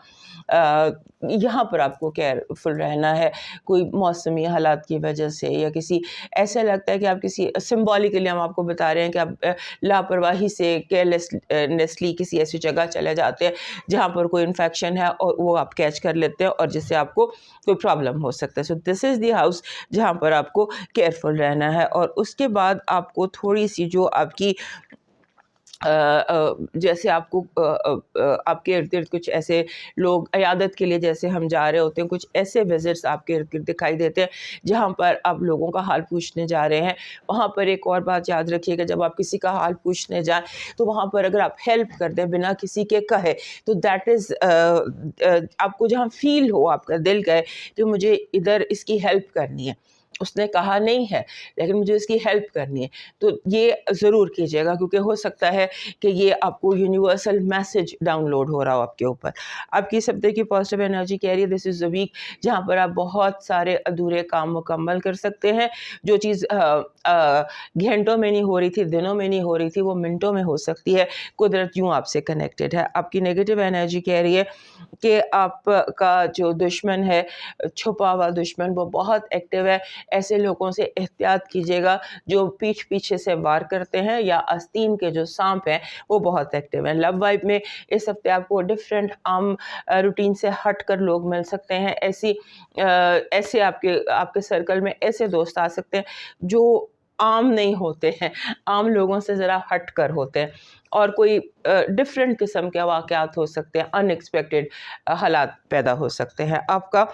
یہاں پر آپ کو کیئرفل رہنا ہے، کوئی موسمی حالات کی وجہ سے، یا کسی ایسا لگتا ہے کہ آپ کسی سمبولیکلی ہم آپ کو بتا رہے ہیں کہ آپ لاپرواہی سے، کیئرلیسلی کسی ایسی جگہ چلے جاتے ہیں جہاں پر کوئی انفیکشن ہے، اور وہ آپ کیچ کر لیتے ہیں، اور جس سے آپ کو کوئی پرابلم ہو سکتا ہے. سو دس از دی ہاؤس جہاں پر آپ کو کیئرفل رہنا ہے. اور اس کے بعد آپ کو تھوڑی سی جو آپ کی جیسے آپ کو آپ کے ارد گرد کچھ ایسے لوگ عیادت کے لیے جیسے ہم جا رہے ہوتے ہیں، کچھ ایسے وزٹس آپ کے ارد گرد دکھائی دیتے ہیں جہاں پر آپ لوگوں کا حال پوچھنے جا رہے ہیں. وہاں پر ایک اور بات یاد رکھیے کہ جب آپ کسی کا حال پوچھنے جائیں تو وہاں پر اگر آپ ہیلپ کر دیں بنا کسی کے کہے، تو دیٹ از آپ کو جہاں فیل ہو، آپ کا دل کہے کہ مجھے ادھر اس کی ہیلپ کرنی ہے، اس نے کہا نہیں ہے لیکن مجھے اس کی ہیلپ کرنی ہے، تو یہ ضرور کیجیے گا، کیونکہ ہو سکتا ہے کہ یہ آپ کو یونیورسل میسج ڈاؤن لوڈ ہو رہا ہو آپ کے اوپر. آپ کی اس ہفتے کی پازیٹیو انرجی کہہ رہی ہے دس از اے ویک جہاں پر آپ بہت سارے ادھورے کام مکمل کر سکتے ہیں. جو چیز گھنٹوں میں نہیں ہو رہی تھی، دنوں میں نہیں ہو رہی تھی، وہ منٹوں میں ہو سکتی ہے. قدرت یوں آپ سے کنیکٹڈ ہے. آپ کی نیگیٹو انرجی کہہ رہی ہے کہ آپ کا جو دشمن ہے، چھپا ہوا دشمن، وہ بہت ایکٹیو ہے. ایسے لوگوں سے احتیاط کیجیے گا جو پیچھے سے وار کرتے ہیں، یا آستین کے جو سانپ ہیں وہ بہت ایکٹیو ہیں. لو وائب میں اس ہفتے آپ کو ڈفرینٹ عام روٹین سے ہٹ کر لوگ مل سکتے ہیں. ایسے آپ کے سرکل میں ایسے دوست آ سکتے ہیں جو عام نہیں ہوتے ہیں، عام لوگوں سے ذرا ہٹ کر ہوتے ہیں، اور کوئی ڈفرینٹ قسم کے واقعات ہو سکتے ہیں، ان ایکسپیکٹڈ حالات پیدا ہو سکتے ہیں. آپ کا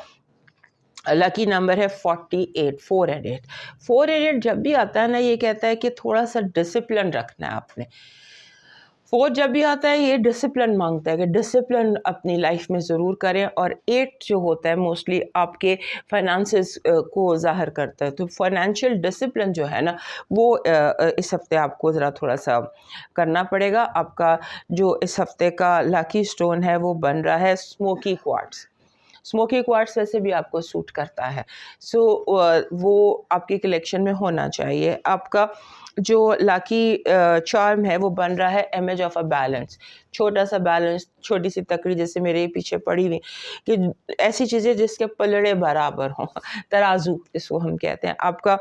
لکی نمبر ہے 48، 488 جب بھی آتا ہے نا، یہ کہتا ہے کہ تھوڑا سا ڈسپلن رکھنا ہے آپ نے. 4 جب بھی آتا ہے یہ ڈسپلن مانگتا ہے کہ ڈسپلن اپنی لائف میں ضرور کریں. اور 8 جو ہوتا ہے موسٹلی آپ کے فائنانسز کو ظاہر کرتا ہے، تو فائنینشیل ڈسپلن جو ہے نا وہ اس ہفتے آپ کو ذرا تھوڑا سا کرنا پڑے گا. آپ کا جو اس ہفتے کا لاکی سٹون ہے وہ بن رہا ہے اسموکی کوارٹز. اسموکی کوارٹز ویسے بھی آپ کو سوٹ کرتا ہے، سو وہ آپ کی کلیکشن میں ہونا چاہیے. آپ کا جو لاکی چارم ہے وہ بن رہا ہے امیج آف اے بیلنس. چھوٹا سا بیلنس، چھوٹی سی تکڑی جیسے میرے پیچھے پڑی ہوئی، کہ ایسی چیزیں جس کے پلڑے برابر ہوں، ترازو جس کو ہم کہتے ہیں. آپ کا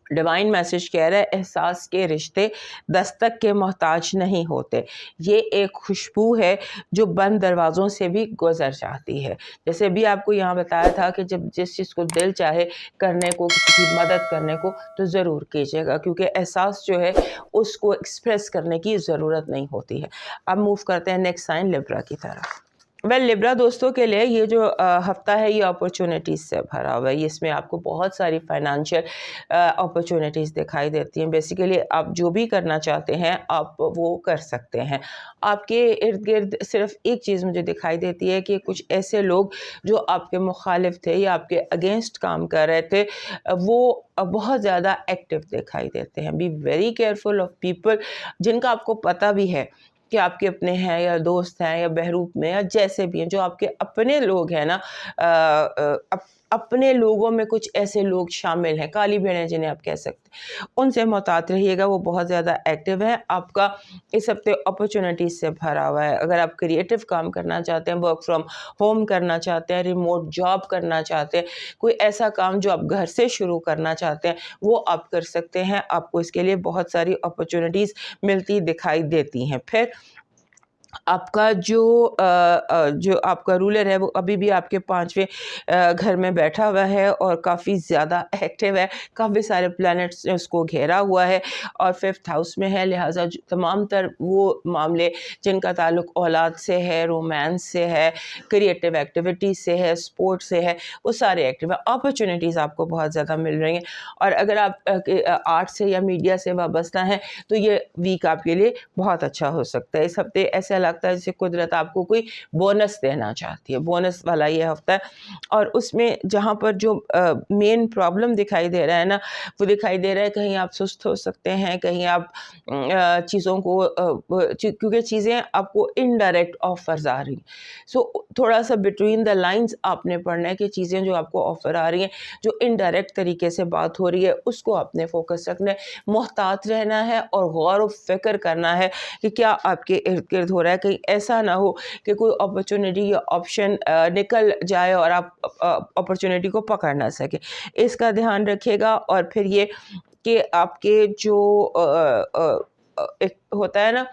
ڈیوائن میسج کہہ رہا ہے احساس کے رشتے دستک کے محتاج نہیں ہوتے. یہ ایک خوشبو ہے جو بند دروازوں سے بھی گزر جاتی ہے. جیسے بھی آپ کو یہاں بتایا تھا کہ جب جس چیز کو دل چاہے کرنے کو، کسی کی مدد کرنے کو، تو ضرور کیجیے گا، کیونکہ احساس جو ہے اس کو ایکسپریس کرنے کی ضرورت نہیں ہوتی ہے. اب موو کرتے ہیں نیکسٹ سائن لیبرا کی طرف. ویل لبرا دوستوں کے لیے یہ جو ہفتہ ہے یہ اپرچونیٹیز سے بھرا ہوا ہے. اس میں آپ کو بہت ساری فائنانشیل اپرچونیٹیز دکھائی دیتی ہیں. بیسیکلی آپ جو بھی کرنا چاہتے ہیں آپ وہ کر سکتے ہیں. آپ کے ارد گرد صرف ایک چیز مجھے دکھائی دیتی ہے کہ کچھ ایسے لوگ جو آپ کے مخالف تھے یا آپ کے اگینسٹ کام کر رہے تھے وہ بہت زیادہ ایکٹیو دکھائی دیتے ہیں. Be very careful of people جن کا آپ کو پتہ بھی ہے کہ آپ کے اپنے ہیں یا دوست ہیں یا بہروپ میں یا جیسے بھی ہیں, جو آپ کے اپنے لوگ ہیں نا, اپنے لوگوں میں کچھ ایسے لوگ شامل ہیں, کالی بھیڑیں جنہیں آپ کہہ سکتے ہیں, ان سے محتاط رہیے گا. وہ بہت زیادہ ایکٹیو ہے. آپ کا اس ہفتے اپرچونیٹیز سے بھرا ہوا ہے. اگر آپ کریٹو کام کرنا چاہتے ہیں, ورک فرام ہوم کرنا چاہتے ہیں, ریموٹ جاب کرنا چاہتے ہیں, کوئی ایسا کام جو آپ گھر سے شروع کرنا چاہتے ہیں وہ آپ کر سکتے ہیں. آپ کو اس کے لیے بہت ساری اپرچونیٹیز ملتی دکھائی دیتی ہیں. پھر آپ کا جو آپ کا رولر ہے وہ ابھی بھی آپ کے 5ویں گھر میں بیٹھا ہوا ہے اور کافی زیادہ ایکٹیو ہے. کافی سارے پلانٹس نے اس کو گھیرا ہوا ہے اور 5th ہاؤس میں ہے. لہٰذا تمام تر وہ معاملے جن کا تعلق اولاد سے ہے, رومانس سے ہے, کریٹیو ایکٹیویٹیز سے ہے, اسپورٹ سے ہے, وہ سارے ایکٹیو ہیں. اپرچونیٹیز آپ کو بہت زیادہ مل رہی ہیں. اور اگر آپ آرٹ سے یا میڈیا سے وابستہ ہیں تو یہ ویک آپ کے لیے بہت اچھا ہو سکتا ہے. اس ہفتے ایسا لگتا ہے جیسے قدرت آپ کو کوئی بونس دینا چاہتی ہے. بونس والا یہ ہفتہ ہے. اور اس میں جہاں پر جو مین پرابلم دکھائی دے رہا ہے نا, وہ دکھائی دے رہا ہے کہیں آپ سست ہو سکتے ہیں, کہیں آپ چیزوں کو کیونکہ چیزیں آپ کو انڈائریکٹ آفرز آ رہی ہیں. سو تھوڑا سا بٹوین دا لائنز آپ نے پڑھنا ہے کہ چیزیں جو آپ کو آفر آ رہی ہیں, جو انڈائریکٹ طریقے سے بات ہو رہی ہے, اس کو آپ نے فوکس رکھنا ہے, محتاط رہنا ہے اور غور و فکر کرنا ہے کہ کیا آپ کے ارد گرد ہو رہا ہے. کہیں ایسا نہ ہو کہ کوئی اپرچونیٹی یا آپشن نکل جائے اور آپ اپرچونیٹی کو پکڑ نہ سکے. اس کا دھیان رکھیے گا. اور پھر یہ کہ آپ کے جو ہوتا ہے نا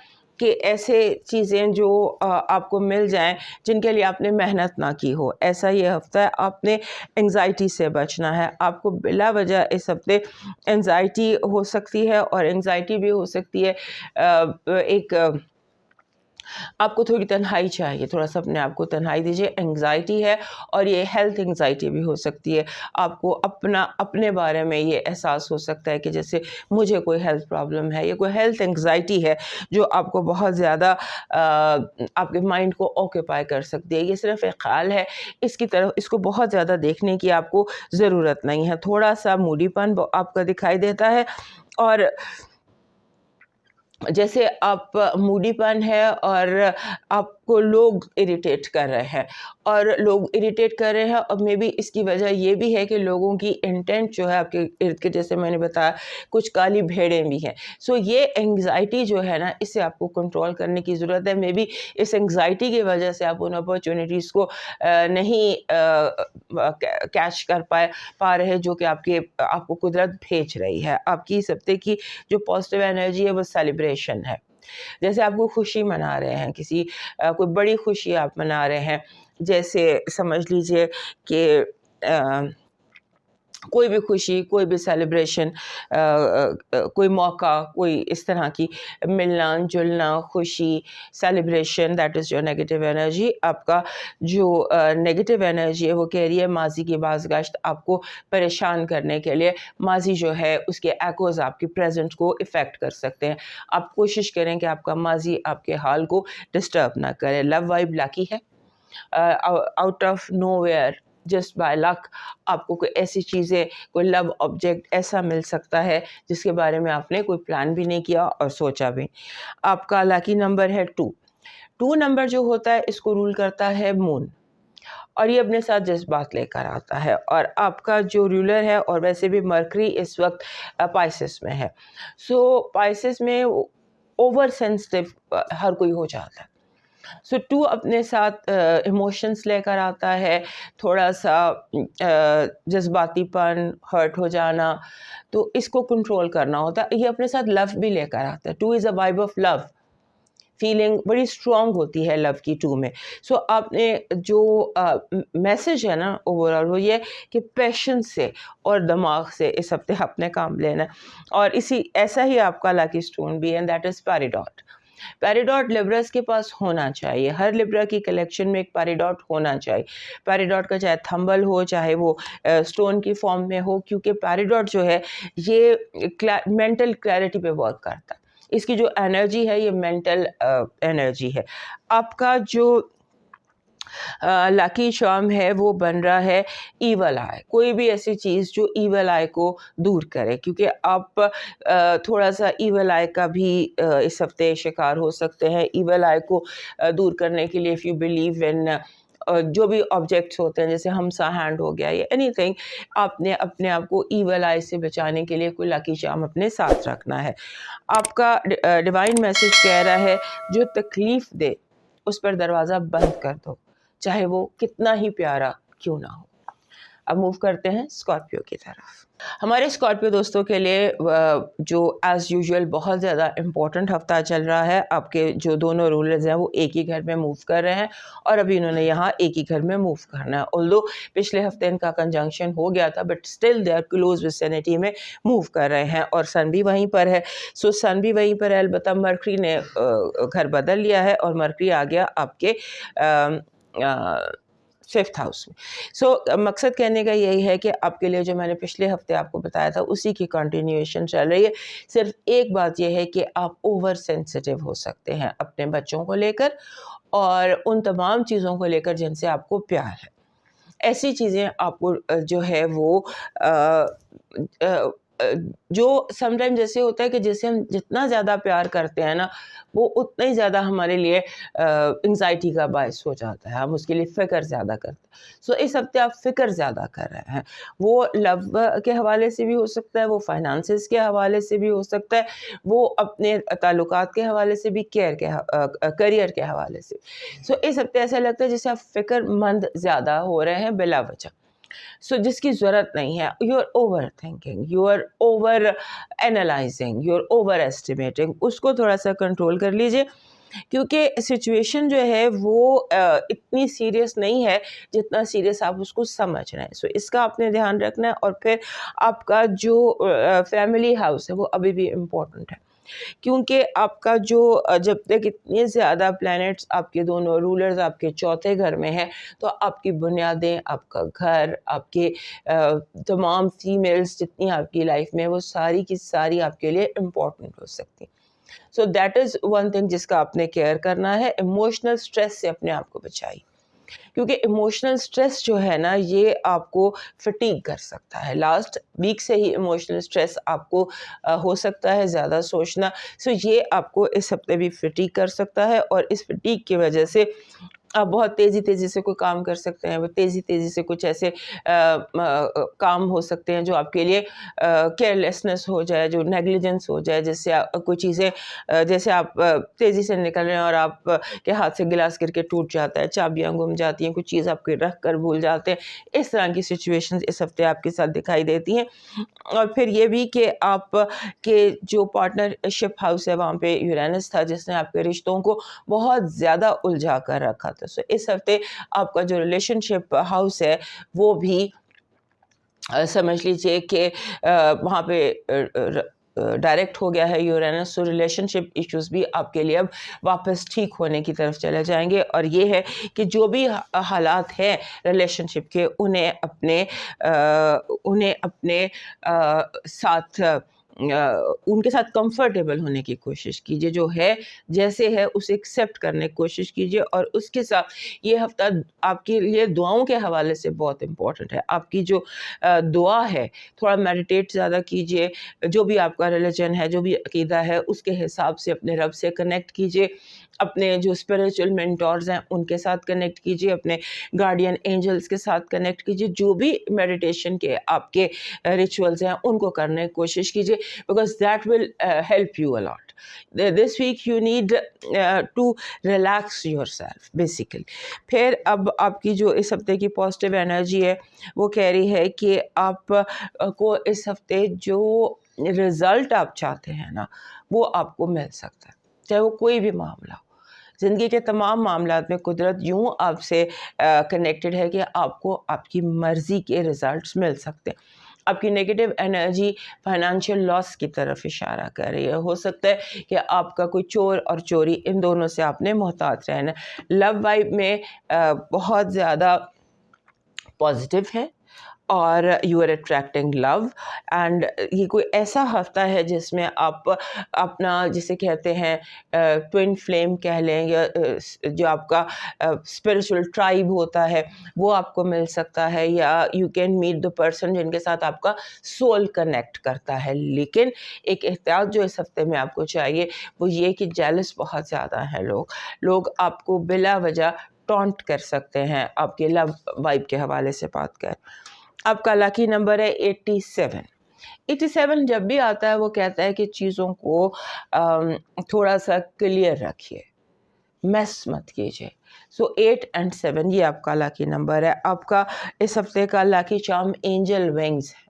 کہ ایسے چیزیں جو آپ کو مل جائیں جن کے لیے آپ نے محنت نہ کی ہو, ایسا یہ ہفتہ ہے. آپ نے انگزائٹی سے بچنا ہے. آپ کو بلا وجہ اس ہفتے انگزائٹی ہو سکتی ہے, اور انگزائٹی بھی ہو سکتی ہے ایک آپ کو تھوڑی تنہائی چاہیے, تھوڑا سا اپنے آپ کو تنہائی دیجیے. انگزائٹی ہے اور یہ ہیلتھ انگزائٹی بھی ہو سکتی ہے. آپ کو اپنے بارے میں یہ احساس ہو سکتا ہے کہ جیسے مجھے کوئی ہیلتھ پرابلم ہے, یا کوئی ہیلتھ انگزائٹی ہے جو آپ کو بہت زیادہ آپ کے مائنڈ کو آکوپائی کر سکتی ہے. یہ صرف ایک خیال ہے, اس کو بہت زیادہ دیکھنے کی آپ کو ضرورت نہیں ہے. تھوڑا سا موڈی پن آپ کا دکھائی دیتا ہے, اور جیسے آپ موڈی پن ہے اور آپ کو لوگ اریٹیٹ کر رہے ہیں, اور لوگ اریٹیٹ کر رہے ہیں, اور مے بی اس کی وجہ یہ بھی ہے کہ لوگوں کی انٹینٹ جو ہے آپ کے ارد کے, جیسے میں نے بتایا, کچھ کالی بھیڑیں بھی ہیں. سو یہ انگزائٹی جو ہے نا, اسے آپ کو کنٹرول کرنے کی ضرورت ہے. مے بی اس انگزائٹی کی وجہ سے آپ ان اپرچونیٹیز کو نہیں کیچ کر پا رہے جو کہ آپ کو قدرت بھیج رہی ہے. آپ کی اس ہفتے کی جو پازیٹیو انرجی ہے وہ سیلیبریشن ہے. جیسے آپ کو خوشی منا رہے ہیں, کوئی بڑی خوشی آپ منا رہے ہیں, جیسے سمجھ لیجئے کہ کوئی بھی خوشی, کوئی بھی سیلیبریشن, کوئی موقع, کوئی اس طرح کی ملنا جلنا, خوشی, celebration, that is your negative energy. آپ کا جو نیگیٹو انرجی ہے وہ کہہ رہی ہے ماضی کی بازگشت آپ کو پریشان کرنے کے لیے. ماضی جو ہے اس کے ایکوز آپ کی پریزنٹ کو افیکٹ کر سکتے ہیں. آپ کوشش کریں کہ آپ کا ماضی آپ کے حال کو ڈسٹرب نہ کرے. لو وائب لاکی ہے, out of nowhere, just by luck آپ کو کوئی ایسی چیزیں, کوئی لو آبجیکٹ ایسا مل سکتا ہے جس کے بارے میں آپ نے کوئی پلان بھی نہیں کیا اور سوچا بھی. آپ کا لاکی نمبر ہے 2. 2 نمبر جو ہوتا ہے اس کو رول کرتا ہے مون, اور یہ اپنے ساتھ جذبات لے کر آتا ہے. اور آپ کا جو رولر ہے, اور ویسے بھی مرکری اس وقت پائسس میں ہے. سو پائسس میں اوور سینسٹیو ہر کوئی ہو جاتا ہے. سو 2 اپنے ساتھ ایموشنس لے کر آتا ہے, تھوڑا سا جذباتی پن, ہرٹ ہو جانا, تو اس کو کنٹرول کرنا ہوتا ہے. یہ اپنے ساتھ لو بھی لے کر آتا ہے. 2 از a vibe of love, feeling بڑی اسٹرانگ ہوتی ہے لو کی 2 میں. سو آپ نے جو میسج ہے نا اوور آل وہ یہ کہ پیشنس سے اور دماغ سے اس ہفتے اپنے کام لینا ہے. اور ایسا ہی آپ کا لاکی اسٹون بھی ہے, دیٹ از پیریڈاٹ. پیریڈاٹ لیبرس کے پاس ہونا چاہیے، ہر لیبرا کی کلیکشن میں ایک پیریڈاٹ ہونا چاہیے. پیریڈاٹ کا چاہے تھمبل ہو چاہے وہ اسٹون کی فارم میں ہو، کیونکہ پیریڈاٹ جو ہے یہ مینٹل کلیئرٹی پہ ورک کرتا ہے. اس کی جو انرجی ہے یہ مینٹل انرجی ہے. آپ کا جو لاکی چارم ہے وہ بن رہا ہے ایول آئی، کوئی بھی ایسی چیز جو ایول آئی کو دور کرے، کیونکہ آپ تھوڑا سا ایول آئی کا بھی اس ہفتے شکار ہو سکتے ہیں. ایول آئی کو دور کرنے کے لیے اف یو بلیو ان جو بھی آبجیکٹس ہوتے ہیں جیسے ہمسا ہینڈ ہو گیا یا اینی تھنگ، آپ نے اپنے آپ کو ایول آئی سے بچانے کے لیے کوئی لاکی چارم اپنے ساتھ رکھنا ہے. آپ کا ڈیوائن میسج کہہ رہا ہے جو تکلیف دے اس پر دروازہ بند کر دو، چاہے وہ کتنا ہی پیارا کیوں نہ ہو. اب موو کرتے ہیں اسکارپیو کی طرف. ہمارے اسکارپیو دوستوں کے لیے جو ایز یوزول بہت زیادہ امپورٹنٹ ہفتہ چل رہا ہے. آپ کے جو دونوں رولرز ہیں وہ ایک ہی گھر میں موو کر رہے ہیں اور ابھی انہوں نے یہاں ایک ہی گھر میں موو کرنا ہے. آلدو پچھلے ہفتے ان کا کنجنکشن ہو گیا تھا but still they are close vicinity میں موو کر رہے ہیں اور سن بھی وہیں پر ہے. سو سن بھی وہیں پر ہے، البتہ مرکری نے گھر بدل لیا ہے اور مرکری آ گیا آپ کے 5th ہاؤس میں. سو مقصد کہنے کا یہی ہے کہ آپ کے لیے جو میں نے پچھلے ہفتے آپ کو بتایا تھا اسی کی کنٹینیویشن چل رہی ہے. صرف ایک بات یہ ہے کہ آپ اوور سینسٹیو ہو سکتے ہیں اپنے بچوں کو لے کر اور ان تمام چیزوں کو لے کر جن سے آپ کو پیار ہے. ایسی چیزیں آپ کو جو ہے وہ جو سم ٹائم جیسے ہوتا ہے کہ جیسے ہم جتنا زیادہ پیار کرتے ہیں نا وہ اتنا ہی زیادہ ہمارے لیے انگزائٹی کا باعث ہو جاتا ہے، ہم اس کے لیے فکر زیادہ کرتے ہیں. سو اس ہفتے آپ فکر زیادہ کر رہے ہیں، وہ لو کے حوالے سے بھی ہو سکتا ہے، وہ فائنانسز کے حوالے سے بھی ہو سکتا ہے، وہ اپنے تعلقات کے حوالے سے بھی، کیریئر کے حوالے سے. سو اس ہفتے ایسا لگتا ہے جیسے آپ فکر مند زیادہ ہو رہے ہیں بلا وجہ، سو جس کی ضرورت نہیں ہے. You are overthinking, you are overanalysing, you are overestimating. اس کو تھوڑا سا کنٹرول کر لیجیے کیونکہ سچویشن جو ہے وہ اتنی سیریس نہیں ہے جتنا سیریس آپ اس کو سمجھ رہے ہیں. سو اس کا آپ نے دھیان رکھنا ہے. اور پھر آپ کا جو فیملی ہاؤس ہے وہ ابھی بھی امپورٹنٹ ہے کیونکہ آپ کا جو جب تک اتنے زیادہ پلانٹس آپ کے دونوں رولرز آپ کے چوتھے گھر میں ہیں تو آپ کی بنیادیں، آپ کا گھر، آپ کے تمام فیمیلز جتنی آپ کی لائف میں وہ ساری کی ساری آپ کے لیے امپورٹنٹ ہو سکتی. So that is one thing جس کا آپ نے کیئر کرنا ہے. ایموشنل سٹریس سے اپنے آپ کو بچائیے کیونکہ ایموشنل سٹریس جو ہے نا یہ آپ کو فٹیگ کر سکتا ہے. لاسٹ ویک سے ہی ایموشنل سٹریس آپ کو ہو سکتا ہے زیادہ سوچنا. سو یہ آپ کو اس ہفتے بھی فٹیگ کر سکتا ہے اور اس فٹیگ کی وجہ سے آپ بہت تیزی سے کوئی کام کر سکتے ہیں، وہ تیزی سے کچھ ایسے کام ہو سکتے ہیں جو آپ کے لیے کیئرلیسنس ہو جائے، جو نیگلیجنس ہو جائے، جس سے کوئی چیزیں جیسے آپ تیزی سے نکل رہے ہیں اور آپ کے ہاتھ سے گلاس گر کے ٹوٹ جاتا ہے، چابیاں گم جاتی ہیں، کچھ چیز آپ کے رکھ کر بھول جاتے ہیں. اس طرح کی سچویشنز اس ہفتے آپ کے ساتھ دکھائی دیتی ہیں. اور پھر یہ بھی کہ آپ کے جو پارٹنرشپ ہاؤس ہے وہاں پہ یورینس تھا جس نے آپ کے رشتوں کو بہت زیادہ الجھا کر رکھا تھا. سو اس ہفتے آپ کا جو ریلیشن شپ ہاؤس ہے وہ بھی سمجھ لیجئے کہ وہاں پہ ڈائریکٹ ہو گیا ہے یورینس. سو ریلیشن شپ ایشوز بھی آپ کے لیے اب واپس ٹھیک ہونے کی طرف چلے جائیں گے. اور یہ ہے کہ جو بھی حالات ہیں ریلیشن شپ کے انہیں اپنے ساتھ ان کے ساتھ کمفرٹیبل ہونے کی کوشش کیجیے. جو ہے جیسے ہے اسے ایکسیپٹ کرنے کی کوشش کیجیے. اور اس کے ساتھ یہ ہفتہ آپ کے لیے دعاؤں کے حوالے سے بہت امپورٹنٹ ہے. آپ کی جو دعا ہے تھوڑا میڈیٹیٹ زیادہ کیجیے، جو بھی آپ کا ریلیجن ہے، جو بھی عقیدہ ہے اس کے حساب سے اپنے رب سے کنیکٹ کیجیے، اپنے جو اسپریچول مینٹورز ہیں ان کے ساتھ کنیکٹ کیجیے، اپنے گارڈین اینجلز کے ساتھ کنیکٹ کیجیے. جو بھی میڈیٹیشن کے آپ کے ریچولز ہیں ان کو کرنے کی کوشش کیجیے because that will help you a lot. This week you need to relax yourself basically. پھر اب آپ کی جو اس ہفتے کی پازیٹیو انرجی ہے وہ کہہ رہی ہے کہ آپ کو اس ہفتے جو رزلٹ آپ چاہتے ہیں نا وہ آپ کو مل سکتا ہے، چاہے وہ کوئی بھی معاملہ ہو. زندگی کے تمام معاملات میں قدرت یوں آپ سے کنیکٹڈ ہے کہ آپ کو آپ کی مرضی کے رزلٹس مل سکتے ہیں. آپ کی نیگیٹو انرجی فائنانشیل لاس کی طرف اشارہ کر رہی ہے. ہو سکتا ہے کہ آپ کا کوئی چور اور چوری ان دونوں سے آپ نے محتاط رہنا. لو وائب میں بہت زیادہ پازیٹیو ہے اور you are attracting love. And یہ کوئی ایسا ہفتہ ہے جس میں آپ اپنا جسے کہتے ہیں ٹوئن فلیم کہہ لیں, یا جو آپ کا اسپرچل ٹرائب ہوتا ہے وہ آپ کو مل سکتا ہے, یا you can meet the person جن کے ساتھ آپ کا سول کنیکٹ کرتا ہے. لیکن ایک احتیاط جو اس ہفتے میں آپ کو چاہیے وہ یہ کہ جیلس بہت زیادہ ہیں لوگ آپ کو بلا وجہ ٹونٹ کر سکتے ہیں آپ کے لو وائب کے حوالے سے بات کر. آپ کا لاکی نمبر ہے 87. 87 جب بھی آتا ہے وہ کہتا ہے کہ چیزوں کو تھوڑا سا کلیئر رکھیے, میس مت کیجیے. سو 8 and 7 یہ آپ کا لاکی نمبر ہے. آپ کا اس ہفتے کا لاکی چارم اینجل ونگز ہے.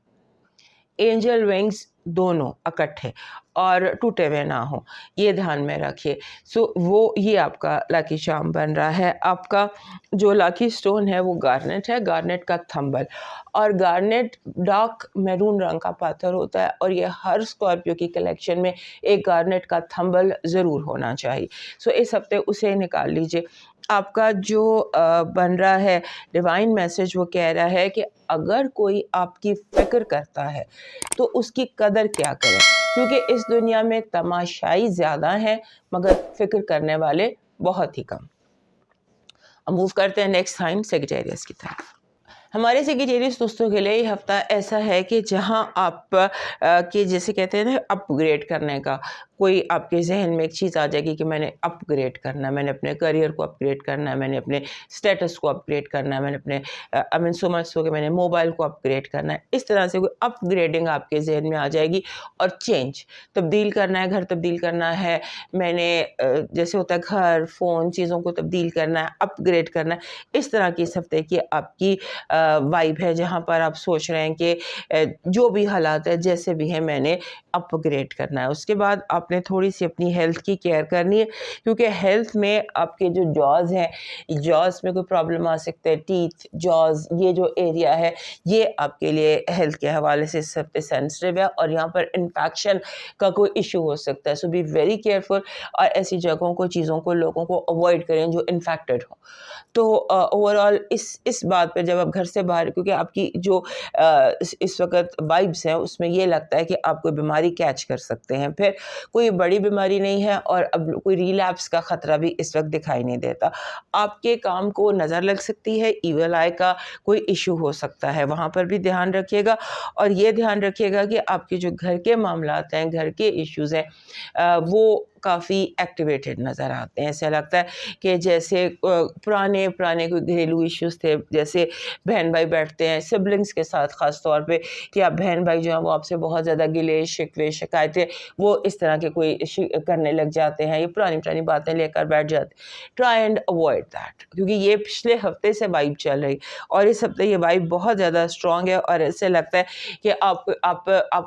اینجل ونگز دونوں اکٹھے اور ٹوٹے ہوئے نہ ہوں, یہ دھیان میں رکھیے. سو وہ یہ آپ کا لاکی چارم بن رہا ہے. آپ کا جو لاکی سٹون ہے وہ گارنیٹ ہے, گارنیٹ کا تھمبل. اور گارنیٹ ڈارک میرون رنگ کا پاتھر ہوتا ہے اور یہ ہر اسکارپیو کی کلیکشن میں ایک گارنیٹ کا تھمبل ضرور ہونا چاہیے. سو اس ہفتے اسے نکال لیجیے. آپ کا جو بن رہا ہے ڈیوائن میسج وہ کہہ رہا ہے کہ اگر کوئی آپ کی فکر کرتا ہے تو اس کی قدر کیا کرے, کیونکہ اس دنیا میں تماشائی زیادہ ہیں مگر فکر کرنے والے بہت ہی کم. موو کرتے ہیں نیکسٹ سائن سیجیٹیریس کی طرف. ہمارے سیجیٹیریس دوستوں کے لیے یہ ہفتہ ایسا ہے کہ جہاں آپ کے جیسے کہتے ہیں نا اپ گریڈ کرنے کا, کوئی آپ کے ذہن میں ایک چیز آ جائے گی کہ میں نے اپ گریڈ کرنا ہے, میں نے اپنے کریئر کو اپ گریڈ کرنا ہے, میں نے اپنے اسٹیٹس کو اپ گریڈ کرنا ہے, میں نے اپنے سمجھ کہ میں نے موبائل کو اپ گریڈ کرنا ہے. اس طرح سے کوئی اپ گریڈنگ آپ کے ذہن میں آ جائے گی. اور چینج تبدیل کرنا ہے, گھر تبدیل کرنا ہے, میں نے جیسے ہوتا ہے گھر فون چیزوں کو تبدیل کرنا ہے, اپ گریڈ کرنا ہے. اس طرح کی اس ہفتے کی آپ کی وائب ہے جہاں پر آپ سوچ رہے ہیں کہ جو بھی حالات ہے جیسے بھی ہیں میں نے اپ گریڈ کرنا ہے. اس کے بعد آپ نے تھوڑی سی اپنی ہیلتھ کی کیئر کرنی ہے, کیونکہ ہیلتھ میں آپ کے جو جاز ہیں, جاز میں کوئی پرابلم آ سکتے ہیں, ٹیتھ جاز یہ جو ایریا ہے یہ آپ کے لیے ہیلتھ کے حوالے سے سب پہ سینسٹیو ہے اور یہاں پر انفیکشن کا کوئی ایشو ہو سکتا ہے. سو بی ویری کیئرفل اور ایسی جگہوں کو چیزوں کو لوگوں کو اوائڈ کریں جو انفیکٹڈ ہوں. تو اوور آل اس بات پہ جب آپ گھر سے باہر, کیونکہ آپ کی جو اس وقت وائبس ہیں اس میں یہ لگتا ہے کہ آپ کوئی بیماری کیچ کر سکتے ہیں, پھر کوئی بڑی بیماری نہیں ہے اور اب کوئی ریلیپس کا خطرہ بھی اس وقت دکھائی نہیں دیتا. آپ کے کام کو نظر لگ سکتی ہے, ایول آئی کا کوئی ایشو ہو سکتا ہے, وہاں پر بھی دھیان رکھیے گا. اور یہ دھیان رکھیے گا کہ آپ کے جو گھر کے معاملات ہیں, گھر کے ایشوز ہیں, وہ کافی ایکٹیویٹڈ نظر آتے ہیں. ایسا لگتا ہے کہ جیسے پرانے کوئی گھریلو ایشوز تھے, جیسے بہن بھائی بیٹھتے ہیں سبلنگس کے ساتھ, خاص طور پہ کہ آپ بہن بھائی جو ہیں وہ آپ سے بہت زیادہ گلے شکوے شکایتیں وہ اس طرح کے کوئی کرنے لگ جاتے ہیں, یہ پرانی باتیں لے کر بیٹھ جاتے. ٹرائی اینڈ اوائڈ دیٹ, کیونکہ یہ پچھلے ہفتے سے وائب چل رہی اور اس ہفتے یہ وائب بہت زیادہ اسٹرانگ ہے. اور ایسے لگتا ہے کہ آپ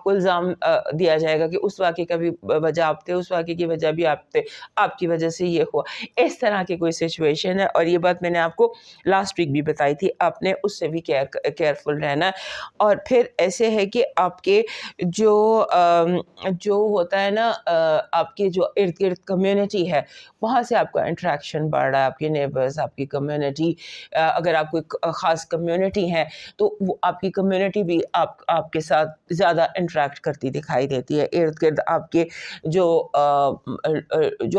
کو الزام دیا جائے گا کہ اس واقعے کا بھی وجہ آپ تھے, اس واقعے کی وجہ بھی آپ تھے, آپ کی وجہ سے یہ ہوا. اس طرح کی کوئی سچویشن ہے اور یہ بات میں نے آپ کو لاسٹ ویک بھی بتائی تھی, آپ نے اس سے بھی کیئرفل رہنا ہے. اور پھر ایسے ہے کہ آپ کے جو ہوتا ہے نا, آپ کے جو ارد گرد کمیونٹی ہے وہاں سے آپ کا انٹریکشن بڑھ رہا ہے, آپ کے نیبرز, آپ کی کمیونٹی, اگر آپ کوئی خاص کمیونٹی ہے تو وہ آپ کی کمیونٹی بھی آپ کے ساتھ زیادہ انٹریکٹ کرتی دکھائی دیتی ہے. ارد گرد آپ کے جو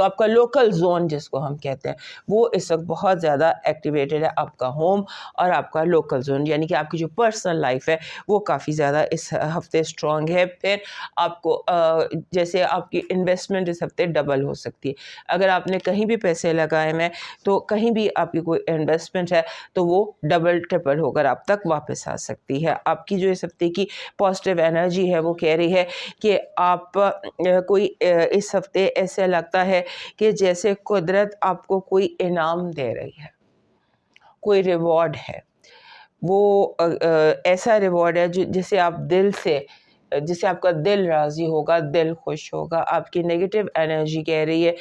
آپ کا لوکل زون جس کو ہم کہتے ہیں وہ اس وقت بہت زیادہ ایکٹیویٹڈ ہے. آپ کا ہوم اور آپ کا لوکل زون یعنی کہ آپ کی جو پرسنل لائف ہے وہ کافی زیادہ اس ہفتے اسٹرانگ ہے. پھر آپ کو جیسے آپ کی انویسٹمنٹ اس ہفتے ڈبل ہو سکتی ہے. اگر آپ نے کہیں بھی پیسے لگائے ہیں تو کہیں بھی آپ کی کوئی انویسٹمنٹ ہے تو وہ ڈبل ٹرپل ہو کر آپ تک واپس آ سکتی ہے. آپ کی جو اس ہفتے کی پازیٹیو انرجی ہے وہ کہہ رہی ہے کہ آپ کوئی اس ہفتے ایسے لگتا ہے کہ جیسے قدرت آپ کو کوئی انعام دے رہی ہے, کوئی ریوارڈ ہے. وہ ایسا ریوارڈ ہے جسے آپ دل سے جس سے آپ کا دل راضی ہوگا، دل خوش ہوگا. آپ کی نگیٹو انرجی کہہ رہی ہے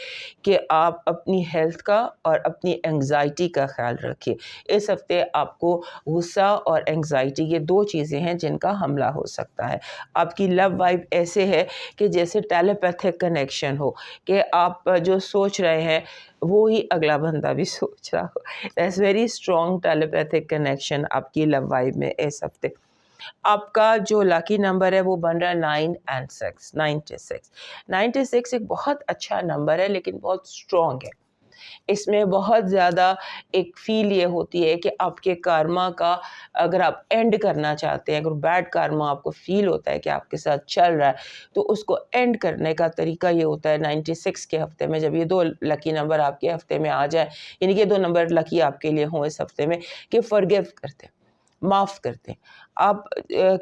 کہ آپ اپنی ہیلتھ کا اور اپنی انگزائٹی کا خیال رکھیے. اس ہفتے آپ کو غصہ اور انگزائٹی یہ دو چیزیں ہیں جن کا حملہ ہو سکتا ہے. آپ کی لو وائب ایسے ہے کہ جیسے ٹیلیپیتھک کنیکشن ہو، کہ آپ جو سوچ رہے ہیں وہی اگلا بندہ بھی سوچ رہا ہو. دیٹس ویری اسٹرانگ ٹیلیپیتھک کنیکشن آپ کی لو وائب میں اس ہفتے. آپ کا جو لاکی نمبر ہے وہ بن رہا ہے 9 and 6، 96. 96 ایک بہت اچھا نمبر ہے لیکن بہت اسٹرانگ ہے. اس میں بہت زیادہ ایک فیل یہ ہوتی ہے کہ آپ کے کارما کا اگر آپ اینڈ کرنا چاہتے ہیں، اگر بیڈ کارما آپ کو فیل ہوتا ہے کہ آپ کے ساتھ چل رہا ہے، تو اس کو اینڈ کرنے کا طریقہ یہ ہوتا ہے 96 کے ہفتے میں، جب یہ دو لکی نمبر آپ کے ہفتے میں آ جائیں، یعنی کہ 2 نمبر لکی آپ کے لیے ہوں اس ہفتے میں، کہ فرگیو کرتے ہیں، معاف کرتے ہیں. آپ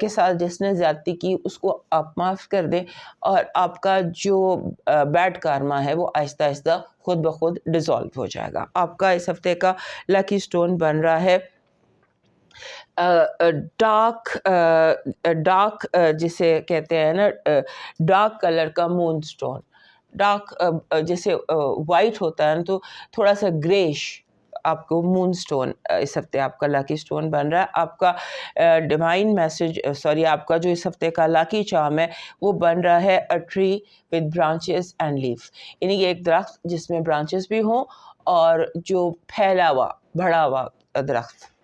کے ساتھ جس نے زیادتی کی اس کو آپ معاف کر دیں، اور آپ کا جو بیڈ کارما ہے وہ آہستہ آہستہ خود بخود ڈیزالو ہو جائے گا. آپ کا اس ہفتے کا لکی سٹون بن رہا ہے ڈارک جسے کہتے ہیں نا ڈارک کلر کا مون سٹون. ڈارک جیسے وائٹ ہوتا ہے تو تھوڑا سا گریش آپ کو مون سٹون اس ہفتے آپ کا لاکی سٹون بن رہا ہے. آپ کا ڈیوائن میسج آپ کا جو اس ہفتے کا لاکی چارم ہے وہ بن رہا ہے a tree with branches and leaf, یعنی کہ ایک درخت جس میں برانچز بھی ہوں اور جو پھیلا ہوا بڑا ہوا درخت.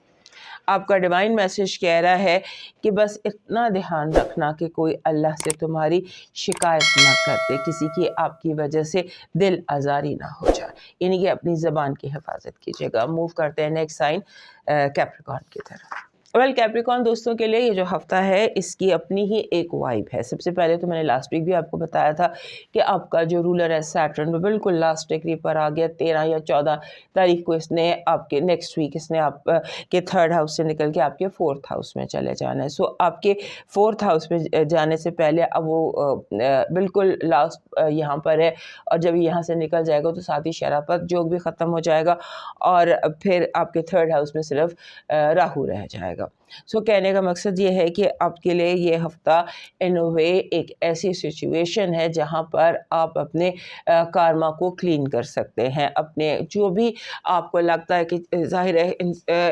آپ کا ڈیوائن میسج کہہ رہا ہے کہ بس اتنا دھیان رکھنا کہ کوئی اللہ سے تمہاری شکایت نہ کرتے، کسی کی آپ کی وجہ سے دل آزاری نہ ہو جائے، یعنی کہ اپنی زبان کی حفاظت کیجیے گا. موو کرتے ہیں نیکسٹ سائن کیپریکارن کی طرف. کیپریکارن دوستوں کے لیے یہ جو ہفتہ ہے اس کی اپنی ہی ایک وائب ہے. سب سے پہلے تو میں نے لاسٹ ویک بھی آپ کو بتایا تھا کہ آپ کا جو رولر ہے سیٹرن وہ بالکل لاسٹ ڈگری پر آ گیا. 13 یا 14 تاریخ کو اس نے آپ کے نیکسٹ ویک اس نے آپ کے 3rd ہاؤس سے نکل کے آپ کے 4th ہاؤس میں چلے جانا ہے. سو آپ کے 4th ہاؤس میں جانے سے پہلے اب وہ بالکل لاسٹ یہاں پر ہے، اور جب یہاں سے نکل جائے گا تو ساتھی شراپت جوگ بھی ختم ہو جائے گا، اور پھر آپ کے 3rd ہاؤس میں صرف راہو رہ جائے گا. سو کہنے کا مقصد یہ ہے کہ آپ کے لیے یہ ہفتہ ان وے ایک ایسی سچویشن ہے جہاں پر آپ اپنے کارما کو کلین کر سکتے ہیں. اپنے جو بھی آپ کو لگتا ہے کہ ظاہر ہے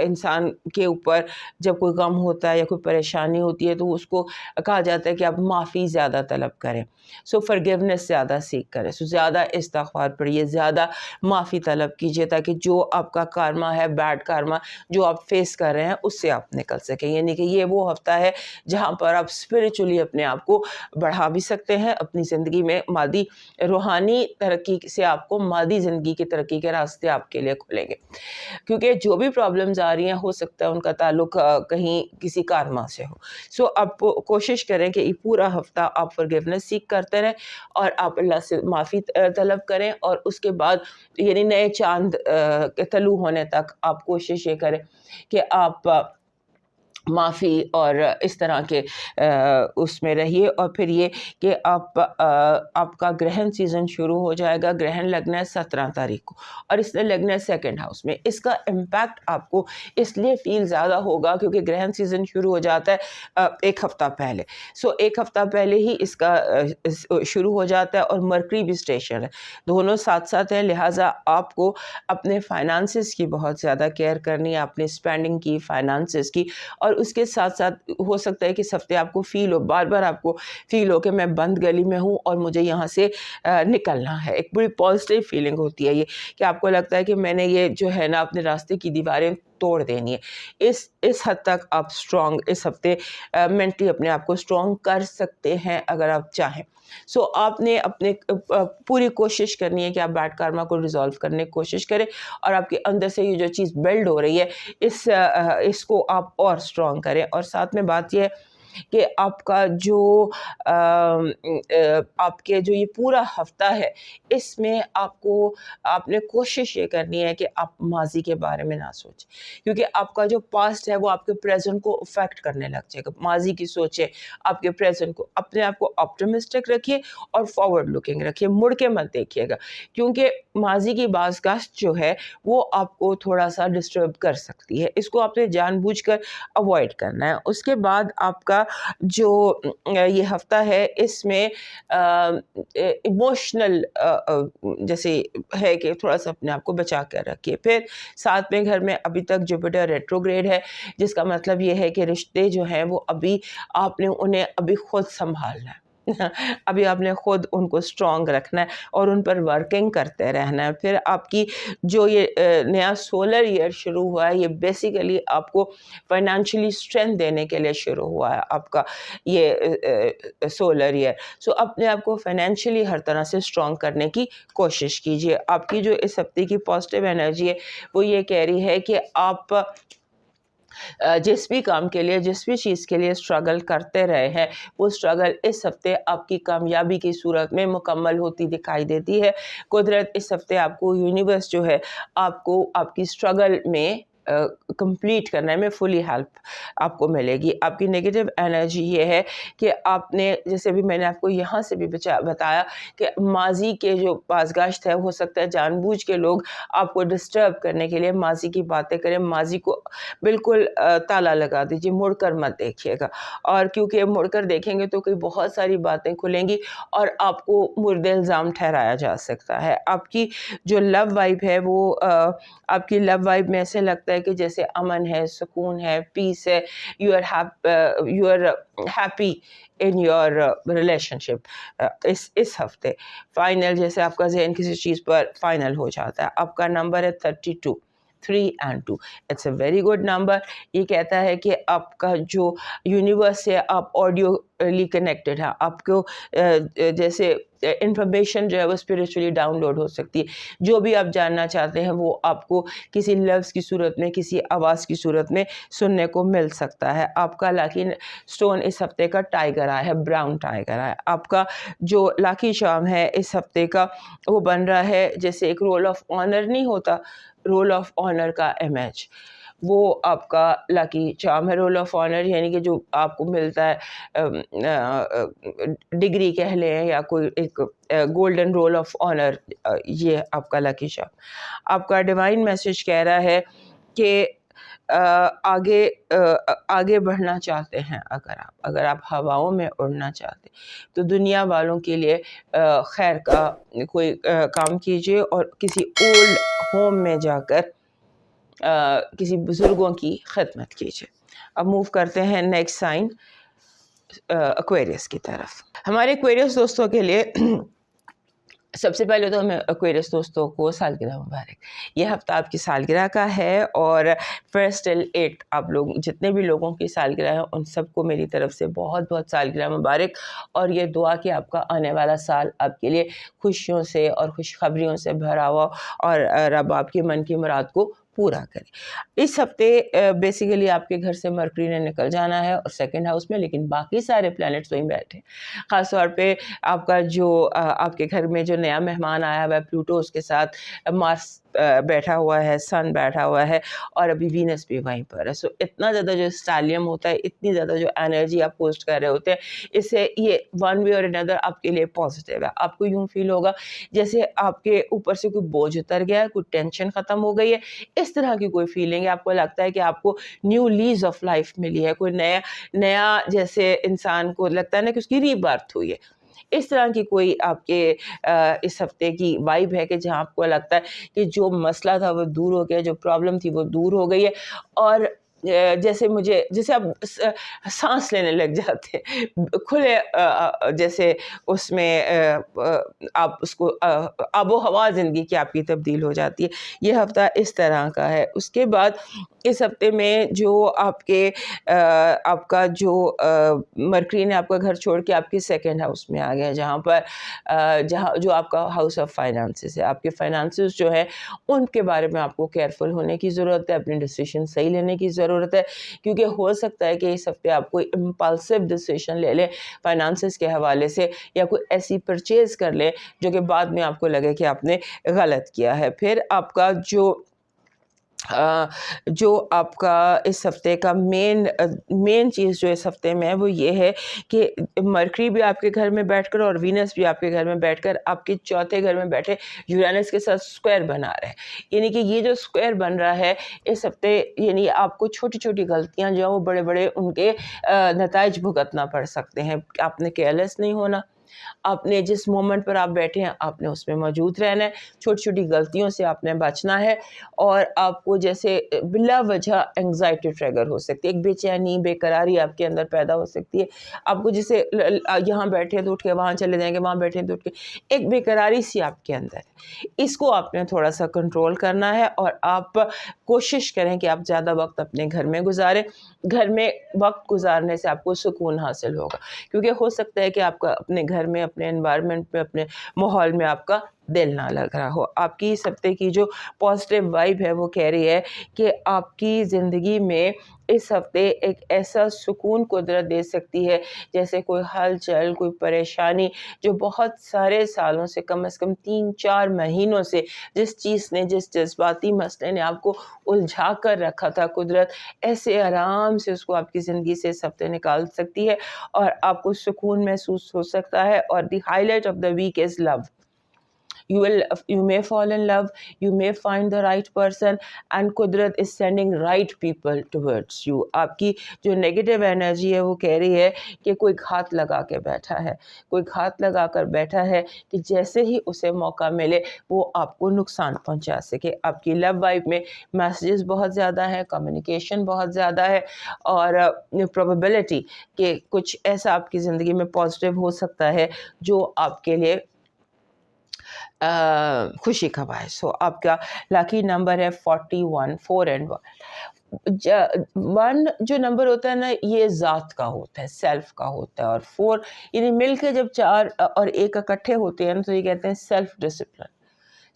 انسان کے اوپر جب کوئی غم ہوتا ہے یا کوئی پریشانی ہوتی ہے تو اس کو کہا جاتا ہے کہ آپ معافی زیادہ طلب کریں. سو فرگیونیس زیادہ سیکھ کریں، سو زیادہ استغفار پڑھیے، زیادہ معافی طلب کیجیے تاکہ جو آپ کا کارما ہے، بیڈ کارما جو آپ فیس کر رہے ہیں اس سے آپ نکل سکیں. یعنی کہ یہ وہ ہفتہ ہے جہاں پر آپ اسپرچولی اپنے آپ کو بڑھا بھی سکتے ہیں، اپنی زندگی میں مادی روحانی ترقی سے آپ کو مادی زندگی کی ترقی کے راستے آپ کے لیے کھلیں گے. کیونکہ جو بھی پرابلمز آ رہی ہیں ہو سکتا ہے ان کا تعلق کہیں کسی کارما سے ہو. سو آپ کوشش کریں کہ یہ پورا ہفتہ آپ فرگیونیس سیکھ کرتے رہیں اور آپ اللہ سے معافی طلب کریں، اور اس کے بعد یعنی نئے چاند کے طلوع ہونے تک آپ کوشش یہ کریں کہ آپ معافی اور اس طرح کے اس میں رہیے. اور پھر یہ کہ آپ کا گرہن سیزن شروع ہو جائے گا. گرہن لگنا ہے 17 تاریخ کو، اور اس نے لگنا ہے 2nd ہاؤس میں. اس کا امپیکٹ آپ کو اس لیے فیل زیادہ ہوگا کیونکہ گرہن سیزن شروع ہو جاتا ہے ایک ہفتہ پہلے. سو ایک ہفتہ پہلے ہی اس کا شروع ہو جاتا ہے، اور مرکری بھی اسٹیشن ہے، دونوں ساتھ ساتھ ہیں. لہٰذا آپ کو اپنے فائنانسز کی بہت زیادہ کیئر کرنی ہے، اپنے اسپینڈنگ کی، فائنانسز کی. اور اس کے ساتھ ساتھ ہو سکتا ہے کہ اس ہفتے آپ کو فیل ہو، بار بار آپ کو فیل ہو کہ میں بند گلی میں ہوں اور مجھے یہاں سے نکلنا ہے. ایک بڑی پازیٹیو فیلنگ ہوتی ہے یہ کہ آپ کو لگتا ہے کہ میں نے یہ جو ہے نا اپنے راستے کی دیواریں توڑ دینی ہے. اس حد تک آپ اسٹرانگ اس ہفتے مینٹلی اپنے آپ کو اسٹرانگ کر سکتے ہیں اگر آپ چاہیں. سو آپ نے اپنے پوری کوشش کرنی ہے کہ آپ بیڈ کارما کو ریزالو کرنے کی کوشش کریں، اور آپ کے اندر سے یہ جو چیز بلڈ ہو رہی ہے اس کو آپ اور اسٹرانگ کریں. اور ساتھ میں بات یہ ہے کہ آپ کا جو آپ کے جو یہ پورا ہفتہ ہے اس میں آپ نے کوشش یہ کرنی ہے کہ آپ ماضی کے بارے میں نہ سوچیں، کیونکہ آپ کا جو پاسٹ ہے وہ آپ کے پریزنٹ کو افیکٹ کرنے لگ جائے گا. ماضی کی سوچیں آپ کے پریزنٹ کو، اپنے آپ کو آپٹمسٹک رکھیے اور فارورڈ لکنگ رکھیے، مڑ کے مت دیکھیے گا، کیونکہ ماضی کی بازگشت جو ہے وہ آپ کو تھوڑا سا ڈسٹرب کر سکتی ہے، اس کو آپ نے جان بوجھ کر اوائڈ کرنا ہے۔ اس کے بعد آپ کا جو یہ ہفتہ ہے اس میں ایموشنل جیسے ہے کہ تھوڑا سا اپنے آپ کو بچا کر رکھیے۔ پھر ساتویں گھر میں ابھی تک جوپیٹر ریٹروگریڈ ہے، جس کا مطلب یہ ہے کہ رشتے جو ہیں وہ ابھی آپ نے انہیں ابھی خود سنبھالنا ہے ابھی آپ نے خود ان کو اسٹرانگ رکھنا ہے اور ان پر ورکنگ کرتے رہنا ہے۔ پھر آپ کی جو یہ نیا سولر ایئر شروع ہوا ہے، یہ بیسیکلی آپ کو فائنینشلی اسٹرینتھ دینے کے لیے شروع ہوا ہے آپ کا یہ سولر ایئر۔ سو اپنے آپ کو فائنینشلی ہر طرح سے اسٹرانگ کرنے کی کوشش کیجیے۔ آپ کی جو اس ہفتے کی پازیٹیو انرجی ہے وہ یہ کہہ رہی ہے کہ آپ جس بھی کام کے لیے، جس بھی چیز کے لیے اسٹرگل کرتے رہے ہیں، وہ اسٹرگل اس ہفتے آپ کی کامیابی کی صورت میں مکمل ہوتی دکھائی دیتی ہے۔ قدرت اس ہفتے آپ کو، یونیورس جو ہے آپ کو آپ کی اسٹرگل میں کمپلیٹ کرنے میں فلی ہیلپ آپ کو ملے گی۔ آپ کی نیگیٹو انرجی یہ ہے کہ آپ نے، جیسے بھی میں نے آپ کو یہاں سے بھی بتایا کہ ماضی کے جو بازگشت ہے، ہو سکتا ہے جان بوجھ کے لوگ آپ کو ڈسٹرب کرنے کے لیے ماضی کی باتیں کریں۔ ماضی کو بالکل تالا لگا دیجیے، مڑ کر مت دیکھیے گا، اور کیونکہ مڑ کر دیکھیں گے تو کوئی بہت ساری باتیں کھلیں گی اور آپ کو مرد الزام ٹھہرایا جا سکتا ہے۔ آپ کی جو لو وائب ہے وہ آپ کی لو وائب میں ایسے لگتا ہے کہ جیسے امن ہے، سکون ہے، پیس ہے، you are happy in your relationship. اس ہفتے فائنل، جیسے آپ کا ذہن کسی چیز پر فائنل ہو جاتا ہے۔ آپ کا نمبر ہے 32، 3 and 2۔ It's a very good number. یہ کہتا ہے کہ آپ کا جو یونیورس سے آپ آڈیولی کنیکٹڈ ہے، آپ کو جیسے انفارمیشن جو ہے وہ اسپریچولی ڈاؤن لوڈ ہو سکتی ہے۔ جو بھی آپ جاننا چاہتے ہیں وہ آپ کو کسی لفظ کی صورت میں، کسی آواز کی صورت میں سننے کو مل سکتا ہے۔ آپ کا لاکی اسٹون اس ہفتے کا ٹائیگر آیا ہے، براؤن ٹائیگر آیا ہے۔ آپ کا جو لاکی چارم ہے اس ہفتے کا وہ بن رہا ہے جیسے ایک رول آف آنر نہیں ہوتا، رول آف آنر کا امیج، وہ آپ کا لاکی چارم ہے۔ رول آف آنر یعنی کہ جو آپ کو ملتا ہے ڈگری کہہ لیں یا کوئی ایک گولڈن رول آف آنر، یہ آپ کا لاکی چارم۔ آپ کا ڈیوائن میسج کہہ رہا ہے کہ آگے بڑھنا چاہتے ہیں، اگر آپ ہواؤں میں اڑنا چاہتے تو دنیا والوں کے لیے خیر کا کوئی کام کیجیے اور کسی اولڈ ہوم میں جا کر کسی بزرگوں کی خدمت کیجیے۔ اب موو کرتے ہیں نیکسٹ سائن ایکویریس کی طرف۔ ہمارے ایکویریس دوستوں کے لیے سب سے پہلے تو ہمیں ایکویریس دوستوں کو سالگرہ مبارک۔ یہ ہفتہ آپ کی سالگرہ کا ہے، اور 1 till 8 آپ لوگ جتنے بھی لوگوں کی سالگرہ ہیں ان سب کو میری طرف سے بہت بہت سالگرہ مبارک، اور یہ دعا کہ آپ کا آنے والا سال آپ کے لیے خوشیوں سے اور خوشخبریوں سے بھرا ہوا، اور رب آپ کی من کی مراد کو پورا کرے۔ اس ہفتے بیسیکلی آپ کے گھر سے مرکری نے نکل جانا ہے اور 2nd ہاؤس میں، لیکن باقی سارے پلانٹس وہیں بیٹھے۔ خاص طور پہ آپ کا جو آپ کے گھر میں جو نیا مہمان آیا ہوا ہے پلوٹو، اس کے ساتھ مارس بیٹھا ہوا ہے، سن بیٹھا ہوا ہے، اور ابھی وینس بھی وہیں پر ہے۔ سو اتنا زیادہ جو اسٹیلیم ہوتا ہے، اتنی زیادہ جو انرجی آپ پوسٹ کر رہے ہوتے ہیں، اس سے یہ ون وے اور اندر آپ کے لیے پازیٹیو ہے۔ آپ کو یوں فیل ہوگا جیسے آپ کے اوپر سے کوئی بوجھ اتر گیا ہے، کوئی ٹینشن ختم ہو گئی ہے، اس طرح کی کوئی فیلنگ ہے۔ آپ کو لگتا ہے کہ آپ کو نیو لیز آف لائف ملی ہے، کوئی نیا جیسے انسان کو لگتا ہے نا کہ اس کی ری برتھ ہوئی ہے۔ اس طرح کی کوئی آپ کے اس ہفتے کی وائب ہے کہ جہاں آپ کو لگتا ہے کہ جو مسئلہ تھا وہ دور ہو گیا، جو پرابلم تھی وہ دور ہو گئی ہے، اور جیسے آپ سانس لینے لگ جاتے کھلے، جیسے اس میں آپ اس کو آب و ہوا زندگی کی آپ کی تبدیل ہو جاتی ہے۔ یہ ہفتہ اس طرح کا ہے۔ اس کے بعد اس ہفتے میں جو آپ کا جو مرکری نے آپ کا گھر چھوڑ کے آپ کے 2nd ہاؤس میں آ گیا، جہاں جو آپ کا ہاؤس آف فائنانسز ہے۔ آپ کے فائنانسز جو ہے ان کے بارے میں آپ کو کیئرفل ہونے کی ضرورت ہے، اپنے ڈیسیشن صحیح لینے کی ضرورت ہے، کیونکہ ہو سکتا ہے کہ اس ہفتے آپ کوئی امپلسو ڈیسیشن لے لیں فائنانسز کے حوالے سے، یا کوئی ایسی پرچیز کر لیں جو کہ بعد میں آپ کو لگے کہ آپ نے غلط کیا ہے۔ پھر آپ کا جو جو آپ کا اس ہفتے کا مین چیز جو اس ہفتے میں ہے وہ یہ ہے کہ مرکری بھی آپ کے گھر میں بیٹھ کر اور وینس بھی آپ کے گھر میں بیٹھ کر آپ کے چوتھے گھر میں بیٹھے یورینس کے ساتھ اسکوائر بنا رہے ہیں. یعنی کہ یہ جو اسکوائر بن رہا ہے اس ہفتے، یعنی آپ کو چھوٹی چھوٹی غلطیاں جو ہیں وہ بڑے بڑے ان کے نتائج بھگتنا پڑ سکتے ہیں. آپ نے کیئرلیس نہیں ہونا، آپ نے جس مومنٹ پر آپ بیٹھے ہیں آپ نے اس میں موجود رہنا ہے. چھوٹی چھوٹی غلطیوں سے آپ نے بچنا ہے. اور آپ کو جیسے بلا وجہ انگزائٹی ٹریگر ہو سکتی ہے، ایک بے چینی بے قراری آپ کے اندر پیدا ہو سکتی ہے. آپ کو جسے یہاں بیٹھے تو اٹھ کے وہاں چلے جائیں گے، وہاں بیٹھے تو اٹھ کے، ایک بے قراری سی آپ کے اندر ہے. اس کو آپ نے تھوڑا سا کنٹرول کرنا ہے اور آپ کوشش کریں کہ آپ زیادہ وقت اپنے گھر میں گزاریں. گھر میں وقت گزارنے سے آپ کو سکون حاصل ہوگا، کیونکہ ہو سکتا ہے کہ آپ کا اپنے گھر میں، اپنے انوائرمنٹ میں، اپنے ماحول میں آپ کا دل نہ لگ رہا ہو. آپ کی اس ہفتے کی جو پازیٹیو وائب ہے وہ کہہ رہی ہے کہ آپ کی زندگی میں اس ہفتے ایک ایسا سکون قدرت دے سکتی ہے جیسے کوئی ہلچل، کوئی پریشانی جو بہت سارے سالوں سے، کم از کم 3-4 مہینوں سے جس چیز نے، جس جذباتی مسئلے نے آپ کو الجھا کر رکھا تھا، قدرت ایسے آرام سے اس کو آپ کی زندگی سے اس ہفتے نکال سکتی ہے اور آپ کو سکون محسوس ہو سکتا ہے. اور the highlight of the week is love. You may fall in love, you may find the right person, and قدرت is sending right people towards you. آپ کی جو نیگیٹو انرجی ہے وہ کہہ رہی ہے کہ کوئی گھات لگا کے بیٹھا ہے، کوئی گھات لگا کر بیٹھا ہے کہ جیسے ہی اسے موقع ملے وہ آپ کو نقصان پہنچا سکے. آپ کی لو وائف میں میسیجز بہت زیادہ ہیں، کمیونیکیشن بہت زیادہ ہے، اور پروبیبلٹی کہ کچھ ایسا آپ کی زندگی میں پازیٹیو ہو سکتا ہے جو آپ کے لیے خوشی کا باعث ہو. آپ کا لاکی نمبر ہے 41، 4 and 1 جو نمبر ہوتا ہے نا یہ ذات کا ہوتا ہے، سیلف کا ہوتا ہے، اور 4 یعنی مل کے جب 4 اور 1 اکٹھے ہوتے ہیں تو یہ کہتے ہیں سیلف ڈسپلن.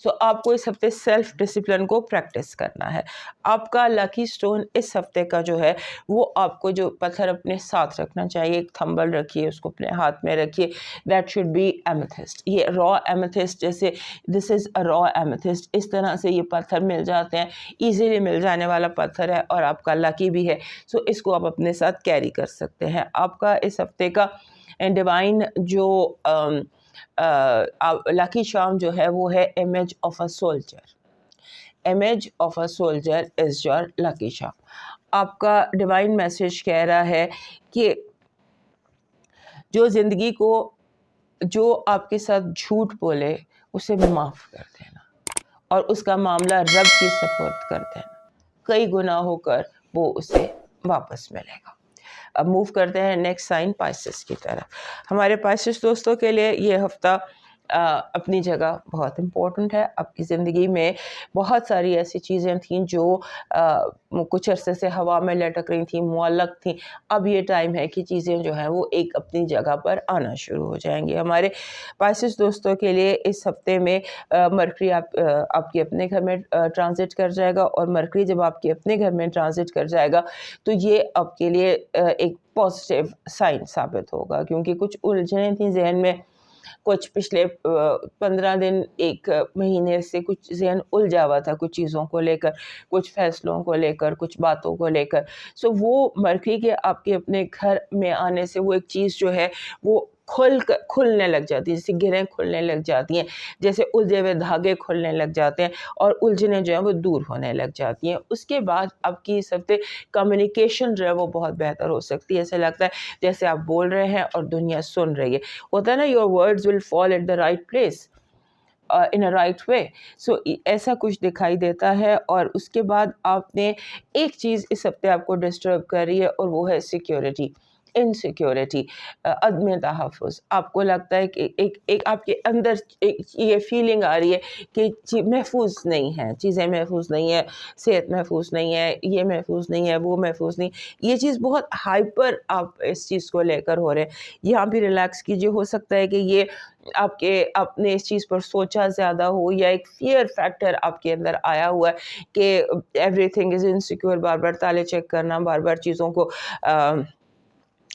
سو آپ کو اس ہفتے سیلف ڈسپلن کو پریکٹس کرنا ہے. آپ کا لکی سٹون اس ہفتے کا جو ہے وہ آپ کو جو پتھر اپنے ساتھ رکھنا چاہیے، ایک تھمبل رکھیے، اس کو اپنے ہاتھ میں رکھیے. That should be amethyst. یہ را ایمیتھسٹ، جیسے دس از اے را ایمیتھسٹ، اس طرح سے یہ پتھر مل جاتے ہیں، ایزیلی مل جانے والا پتھر ہے اور آپ کا لکی بھی ہے. سو اس کو آپ اپنے ساتھ کیری کر سکتے ہیں. آپ کا اس ہفتے کا ڈیوائن جو لکی شام جو ہے وہ ہے image of a soldier. Image of a soldier is your lucky charm. آپ کا ڈیوائن میسج کہہ رہا ہے کہ جو زندگی کو، جو آپ کے ساتھ جھوٹ بولے اسے معاف کر دینا اور اس کا معاملہ رب کی سپرد کر دینا. کئی گناہ ہو کر وہ اسے واپس ملے گا. اب موو کرتے ہیں نیکسٹ سائن پائسس کی طرف. ہمارے پائسس دوستوں کے لیے یہ ہفتہ اپنی جگہ بہت امپورٹنٹ ہے. آپ کی زندگی میں بہت ساری ایسی چیزیں تھیں جو کچھ عرصے سے ہوا میں لٹک رہی تھیں، معلق تھیں. اب یہ ٹائم ہے کہ چیزیں جو ہیں وہ ایک اپنی جگہ پر آنا شروع ہو جائیں گی. ہمارے پائسس دوستوں کے لیے اس ہفتے میں مرکری آپ کے اپنے گھر میں ٹرانزٹ کر جائے گا، اور مرکری جب آپ کے اپنے گھر میں ٹرانزٹ کر جائے گا تو یہ آپ کے لیے ایک پازیٹیو سائن ثابت ہوگا، کیونکہ کچھ الجھنیں تھیں ذہن میں، کچھ پچھلے 15 دن، ایک مہینے سے کچھ ذہن الجھا ہوا تھا کچھ چیزوں کو لے کر، کچھ فیصلوں کو لے کر، کچھ باتوں کو لے کر. سو وہ مرکری کے آپ کے اپنے گھر میں آنے سے وہ ایک چیز جو ہے وہ کھلنے لگ جاتی ہے، جیسے گرہیں کھلنے لگ جاتی ہیں، جیسے الجھے ہوئے دھاگے کھلنے لگ جاتے ہیں اور الجھنیں جو ہیں وہ دور ہونے لگ جاتی ہیں. اس کے بعد آپ کی اس ہفتے کمیونیکیشن جو ہے وہ بہت بہتر ہو سکتی ہے. ایسے لگتا ہے جیسے آپ بول رہے ہیں اور دنیا سن رہی ہے. ہوتا ہے نا your words will fall at the right place in a right way. سو ایسا کچھ دکھائی دیتا ہے. اور اس کے بعد آپ نے ایک چیز اس ہفتے آپ کو ڈسٹرب کر رہی ہے اور وہ ہے سیکیورٹی، انسیکیورٹی، عدم تحفظ. آپ کو لگتا ہے کہ ایک آپ کے اندر یہ فیلنگ آ رہی ہے کہ محفوظ نہیں ہے، چیزیں محفوظ نہیں ہیں، صحت محفوظ نہیں ہے، یہ محفوظ نہیں ہے، وہ محفوظ نہیں. یہ چیز بہت ہائپر آپ اس چیز کو لے کر ہو رہے ہیں. یہاں بھی ریلیکس کیجیے. ہو سکتا ہے کہ یہ آپ نے اس چیز پر سوچا زیادہ ہو، یا ایک فیئر فیکٹر آپ کے اندر آیا ہوا ہے کہ ایوری تھنگ از انسیکیور. بار بار تالے چیک کرنا، بار بار چیزوں کو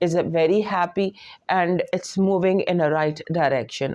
is very happy and it's moving in a right direction.